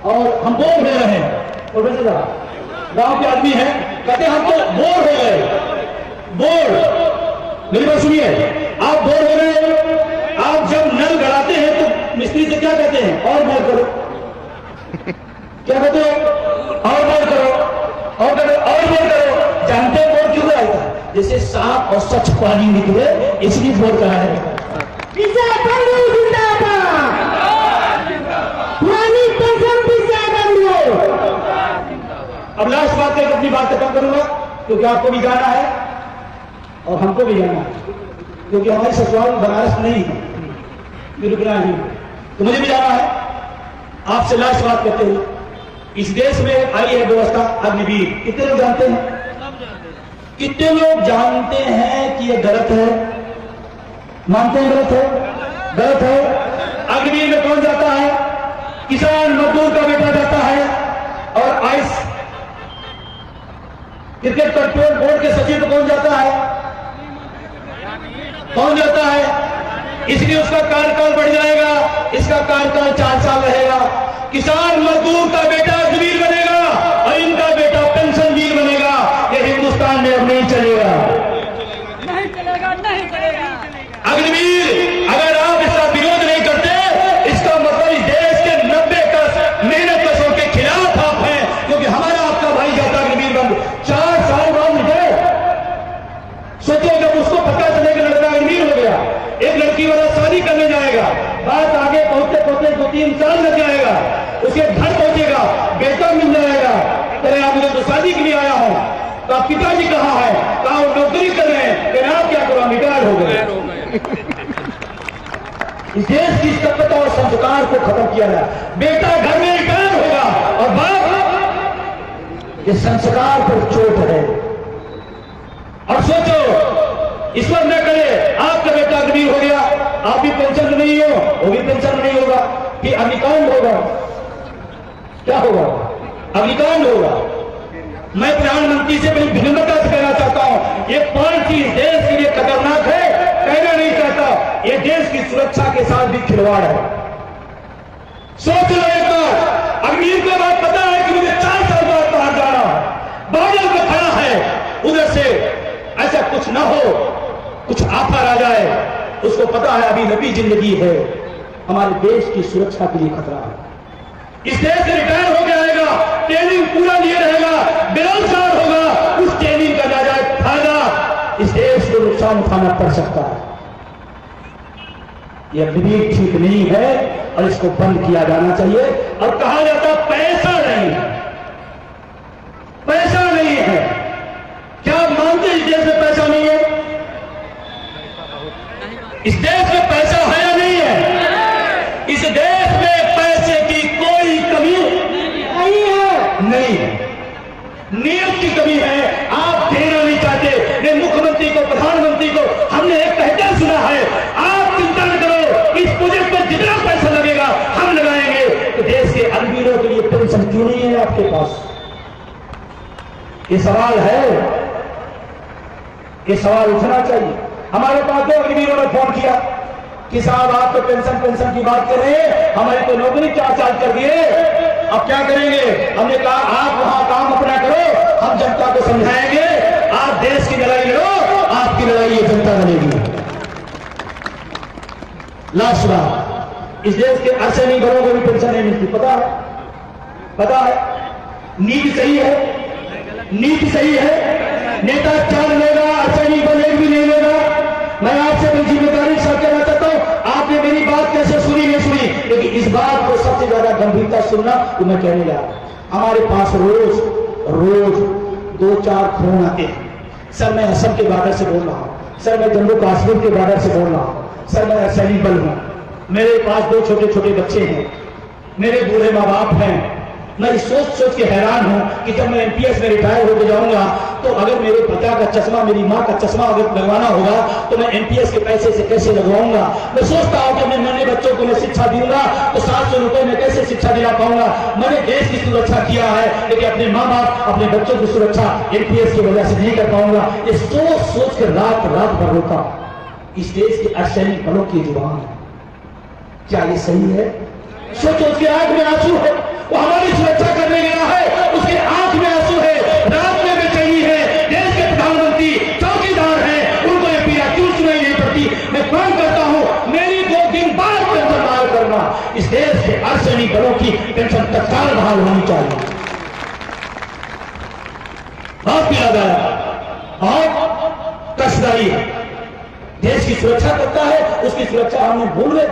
और हम बोर हो रहे हैं। प्रोफेसर साहब गांव के आदमी हैं, कहते हम तो बोर हो गए। बोर, मेरी बात सुनिए, आप बोर हो गए। आप जब नल गड़ाते हैं तो मिस्त्री से क्या कहते हैं? और बोर करो। क्या कहते हो? और बोर करो, और बोर करो। जानते हैं बोर क्यों आएगा? जैसे साफ और स्वच्छ पानी निकले, इसलिए बोर करा है। अब लास्ट बात करके अपनी बात खत्म करूंगा, क्योंकि आपको भी जाना है और हमको भी जाना है, क्योंकि हमारी ससुराल बनारस नहीं है, ये रुकना है, तो मुझे भी जाना है। आपसे लास्ट बात करते हुए, इस देश में आई है व्यवस्था अग्निवीर। कितने लोग जानते हैं? कितने लोग जानते हैं कि ये गलत है? मानते हैं गलत है? गलत है। अग्निवीर में कौन जाता है? किसान मजदूर का बेटा जाता है। और आइस क्रिकेट कंट्रोल बोर्ड के सचिव को कौन जाता है? कौन जाता है? इसलिए उसका कार्यकाल बढ़ जाएगा, इसका कार्यकाल 4 साल रहेगा। किसान मजदूर का बेटा अग्निवीर बनेगा और इनका बेटा पेंशनवीर बनेगा। ये हिंदुस्तान में अब नहीं चलेगा, नहीं चलेगा। अग्निवीर अगर आप इसका विरोध नहीं करते, इसका मतलब इस देश के 90 मेहनत कसों के खिलाफ आप हैं, क्योंकि हमारा आपका भाई जाता अग्निवीर बन 4 साल बाद निकले। सोचो जब उसको पता चलेगा लड़का अग्निवीर हो गया, एक लड़की वाला शादी करने जाएगा, बात आगे पहुंचते 2-3 साल लग जाएगा, उसके घर पहुंचेगा, बेटा मिल जाएगा, अरे आप मुझे तो शादी के लिए आया हूं, तो आप पिताजी कहाँ है? कहा वो नौकरी कर रहे हैं। फिर आप क्या करो? रिटायर हो गए। इस देश की सभ्यता और संस्कार को खत्म किया जाए। बेटा घर में रिटायर होगा और बाप, ये संस्कार पर चोट है। और सोचो, ईश्वर न करे आपका बेटा अग्निवीर हो गया, आप भी पेंशन में नहीं हो, वो भी पेंशन में नहीं होगा, फिर अग्निकांड होगा। क्या होगा? अग्निकांड होगा। मैं प्रधानमंत्री से बड़ी विनम्रता से कहना चाहता हूं, ये पॉलिसी देश के लिए खतरनाक है, कहना नहीं चाहता। ये देश की सुरक्षा के साथ भी खिलवाड़ है। सोच लो एक बार, अग्निवीर को बात पता है कि मुझे 4 साल बाद बाहर जाना है, बादल में खड़ा है, उधर से ऐसा कुछ ना हो, कुछ आफत आ जाए, उसको पता है अभी लंबी जिंदगी है, हमारे देश की सुरक्षा के लिए खतरा है। इस देश से रिटायर होकर आएगा, ट्रेनिंग पूरा लिए रहेगा, बेरोजगार होगा, उस ट्रेनिंग का नाजायज फायदा इस देश को नुकसान उठाना पड़ सकता है। यह अग्निवीर ठीक नहीं है और इसको बंद किया जाना चाहिए। और कहा जाता पैसा नहीं है, पैसा नहीं है। क्या आप मानते इस देश में पैसा नहीं है? इस देश में पैसा है या नहीं है? इस देश में पैसे की कोई कमी नहीं है, नहीं है। नियत की कमी है, आप देना नहीं चाहते। मैं मुख्यमंत्री को, प्रधानमंत्री को हमने एक कहते सुना है, आप चिंता न करो, इस प्रोजेक्ट पर जितना पैसा लगेगा हम लगाएंगे। तो देश के अग्निवीरों के लिए पेंशन क्यों नहीं है आपके पास? ये सवाल है, ये सवाल उठना चाहिए। हमारे पास 2 अग्निवीरों ने फोन किया कि साहब आप तो पेंशन की बात कर रहे हैं, हमारी तो नौकरी 4 साल कर दिए, अब क्या करेंगे? हमने कहा आप वहां काम अपना करो, हम जनता को समझाएंगे। आप देश की लड़ाई लड़ो, आपकी लड़ाई ये जनता लड़ेगी। लास्ट बात, इस देश के 80 घरों को भी पेंशन नहीं मिलती, पता है? नीति सही है, नीति सही है, नेता 4 लेगा, सैनिक बल 1 भी नहीं लेगा। मैं आपसे बड़ी जिम्मेदारी साथ कहना चाहता हूं, आपने मेरी बात कैसे सुनी नहीं सुनी, लेकिन इस बात को सबसे ज्यादा गंभीरता सुनना तो मैं कहने लगा। हमारे पास रोज 2-4 फोन आते हैं, सर मैं असम के बॉर्डर से बोल रहा हूं, सर मैं जम्मू कश्मीर के बॉर्डर से बोल रहा हूं, सर मैं सैनिक बल हूं, मेरे पास 2 छोटे-छोटे बच्चे हैं, मेरे बूढ़े माँ बाप हैं। मैं सोच के हैरान हूं कि जब मैं एमपीएस में रिटायर होकर जाऊंगा तो अगर मेरे पिता का चश्मा, मेरी माँ का चश्मा अगर लगवाना होगा तो मैं एमपीएस के पैसे से कैसे लगवाऊंगा। मैं सोचता हूं कि मैंने बच्चों को मैं शिक्षा दूंगा तो 700 रुपए में कैसे शिक्षा दिला पाऊंगा। मैंने देश की सुरक्षा किया है लेकिन अपने माँ बाप, अपने बच्चों की सुरक्षा एमपीएस की वजह से नहीं कर पाऊंगा। ये सोच कर रात भर रोता हूं। इस देश के अर्धसैनिक बलों की जुबान है, क्या ये सही है? सोचो, उसके आंख में आंसू है, वो हमारी सुरक्षा करने गया है, उसके आंख में आंसू है, रात में बेचैनी है। देश के प्रधानमंत्री चौकीदार हैं, उनको ये पीड़ा क्यों सुनाई नहीं पड़ती? मैं मांग करता हूं मेरी 2 दिन बाद पेंशन बहाल करना। इस देश के अर्धसैनिक बलों की पेंशन तत्काल बहाल होनी चाहिए। बहुत पीड़ा गया, बहुत कष्टदायी है। देश की सुरक्षा करता है, उसकी सुरक्षा हमने भूल गए।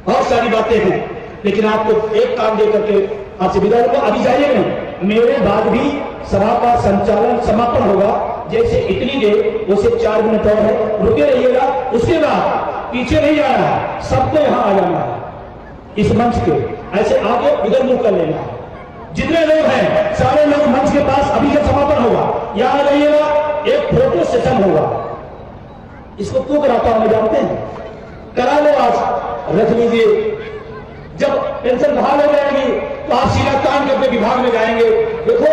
बहुत सारी बातें हैं लेकिन आपको एक काम दे करके आपसे विदा लूंगा। अभी जाइए नहीं, मेरे बाद भी सभा का संचालन समापन होगा। जैसे इतनी देर उसे 4 मिनट और है, रुके रहिएगा। उसके बाद पीछे नहीं जाना है, सबको यहां आ जाना है। इस मंच के ऐसे आगे उधर मुंह कर लेना है। जितने लोग हैं सारे लोग मंच के पास, अभी जब समापन होगा यहां आ जाइएगा। एक फोटो सेशन होगा, इसको क्यों कराता हूं मैं जानते हैं? करा लो, आज रख लीजिए। जब पेंशन बहाल हो जाएगी तो आप सीधा काम करके विभाग में जाएंगे। देखो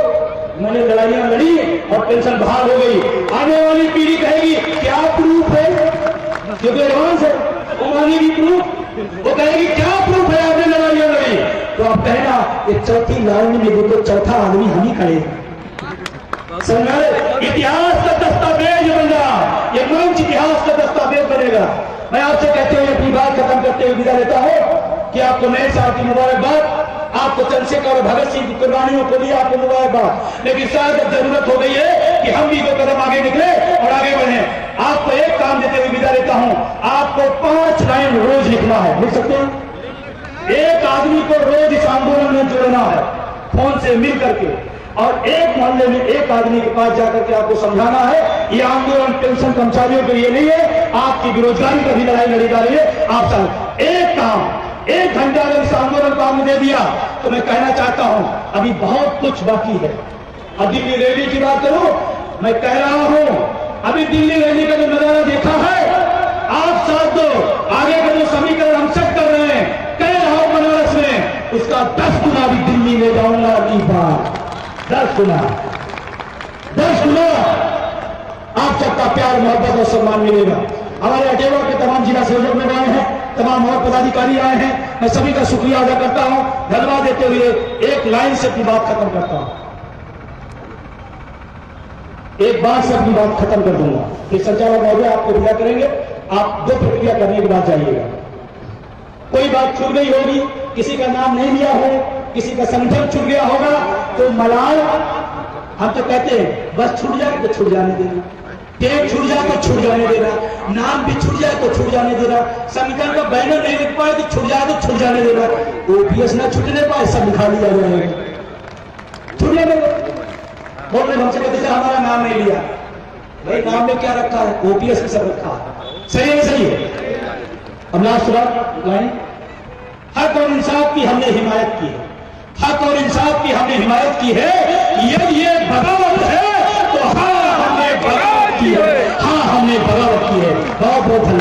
मैंने लड़ाइयां लड़ी और पेंशन बहाल हो गई। आने वाली पीढ़ी कहेगी क्या प्रूफ है, क्योंकि एडवांस है, वो मांगेगी प्रूफ। वो कहेगी क्या प्रूफ है आपने लड़ाइयां लड़ी? तो आप कहना ये चौथी लाइन में देखो, चौथा आदमी हम ही खड़े। इतिहास का दस्तावेज बन रहा, ये मंच इतिहास का दस्तावेज बनेगा। मैं आपसे कहते हुए अपनी बात खत्म करते हुए विदा लेता हूं कि आपको नए साल की मुबारकबाद। आपको चंद्रशेखर और भगत सिंह की कुर्बानियों के लिए आपको मुबारकबाद। लेकिन शायद अब जरूरत हो गई है कि हम भी 2 कदम आगे निकले और आगे बढ़े। आपको एक काम देते हुए विदा लेता हूं, आपको 5 लाइन रोज लिखना है, लिख सकते हैं? एक आदमी को रोज इस आंदोलन में जोड़ना है, फोन से मिल करके, और एक मोहल्ले में एक आदमी के पास जाकर के आपको समझाना है ये आंदोलन पेंशन कर्मचारियों के लिए नहीं है, आपकी बेरोजगारी का भी लड़ाई लड़ी जा रही है। आप सब एक काम, 1 घंटा अगर इस आंदोलन को आपने दे दिया तो मैं कहना चाहता हूं अभी बहुत कुछ बाकी है। अभी दिल्ली रैली की बात करूं, मैं कह रहा हूं अभी दिल्ली रैली का जो नजारा देखा है, आप साथ दो। आगे का जो समीकरण हम सब कर रहे हैं, कह रहा हूं बनारस में, उसका 10 गुना भी दिल्ली में जाऊंगा। अगली बार 10 गुना आप सबका प्यार, मोहब्बत और सम्मान मिलेगा। हमारे अटेवा के तमाम जिला संयोजक में आए हैं, तमाम और पदाधिकारी आए हैं, मैं सभी का शुक्रिया अदा करता हूं। धन्यवाद देते हुए एक लाइन से अपनी बात खत्म करता हूं, एक बात से अपनी बात खत्म कर दूंगा। कि संचालक महोदय आपको विदा करेंगे, आप 2 प्रक्रिया करने के बाद जाइएगा। कोई बात छूट गई होगी, किसी का नाम नहीं लिया हो, किसी का संगठन छूट गया होगा तो मलाल, हम तो कहते हैं बस छूट जाए तो छूट जाने देना, टेप छूट जाए तो छूट जाने देना, नाम भी छूट जाए तो छूट जाने देना, संगठन का बैनर नहीं लिख पाए तो छूट जाए तो छूट जाने देना। ओपीएस ना छूटने पाए सब लिखा लिया जाएगा, छूटने में बोल रहे हमसे कहते हमारा नाम नहीं लिया। भाई नाम में क्या रखा है? ओपीएस में सब रखा है। सही है, सही है। अब लास्ट लाइन, हक और इंसाफ की हमने हिमायत की है, हक और इंसाफ की हमने हिमायत की है। यदि ये बगावत है तो हाँ हमने बगावत की है, हाँ हमने बगावत की है। बहुत बहुत धन्यवाद।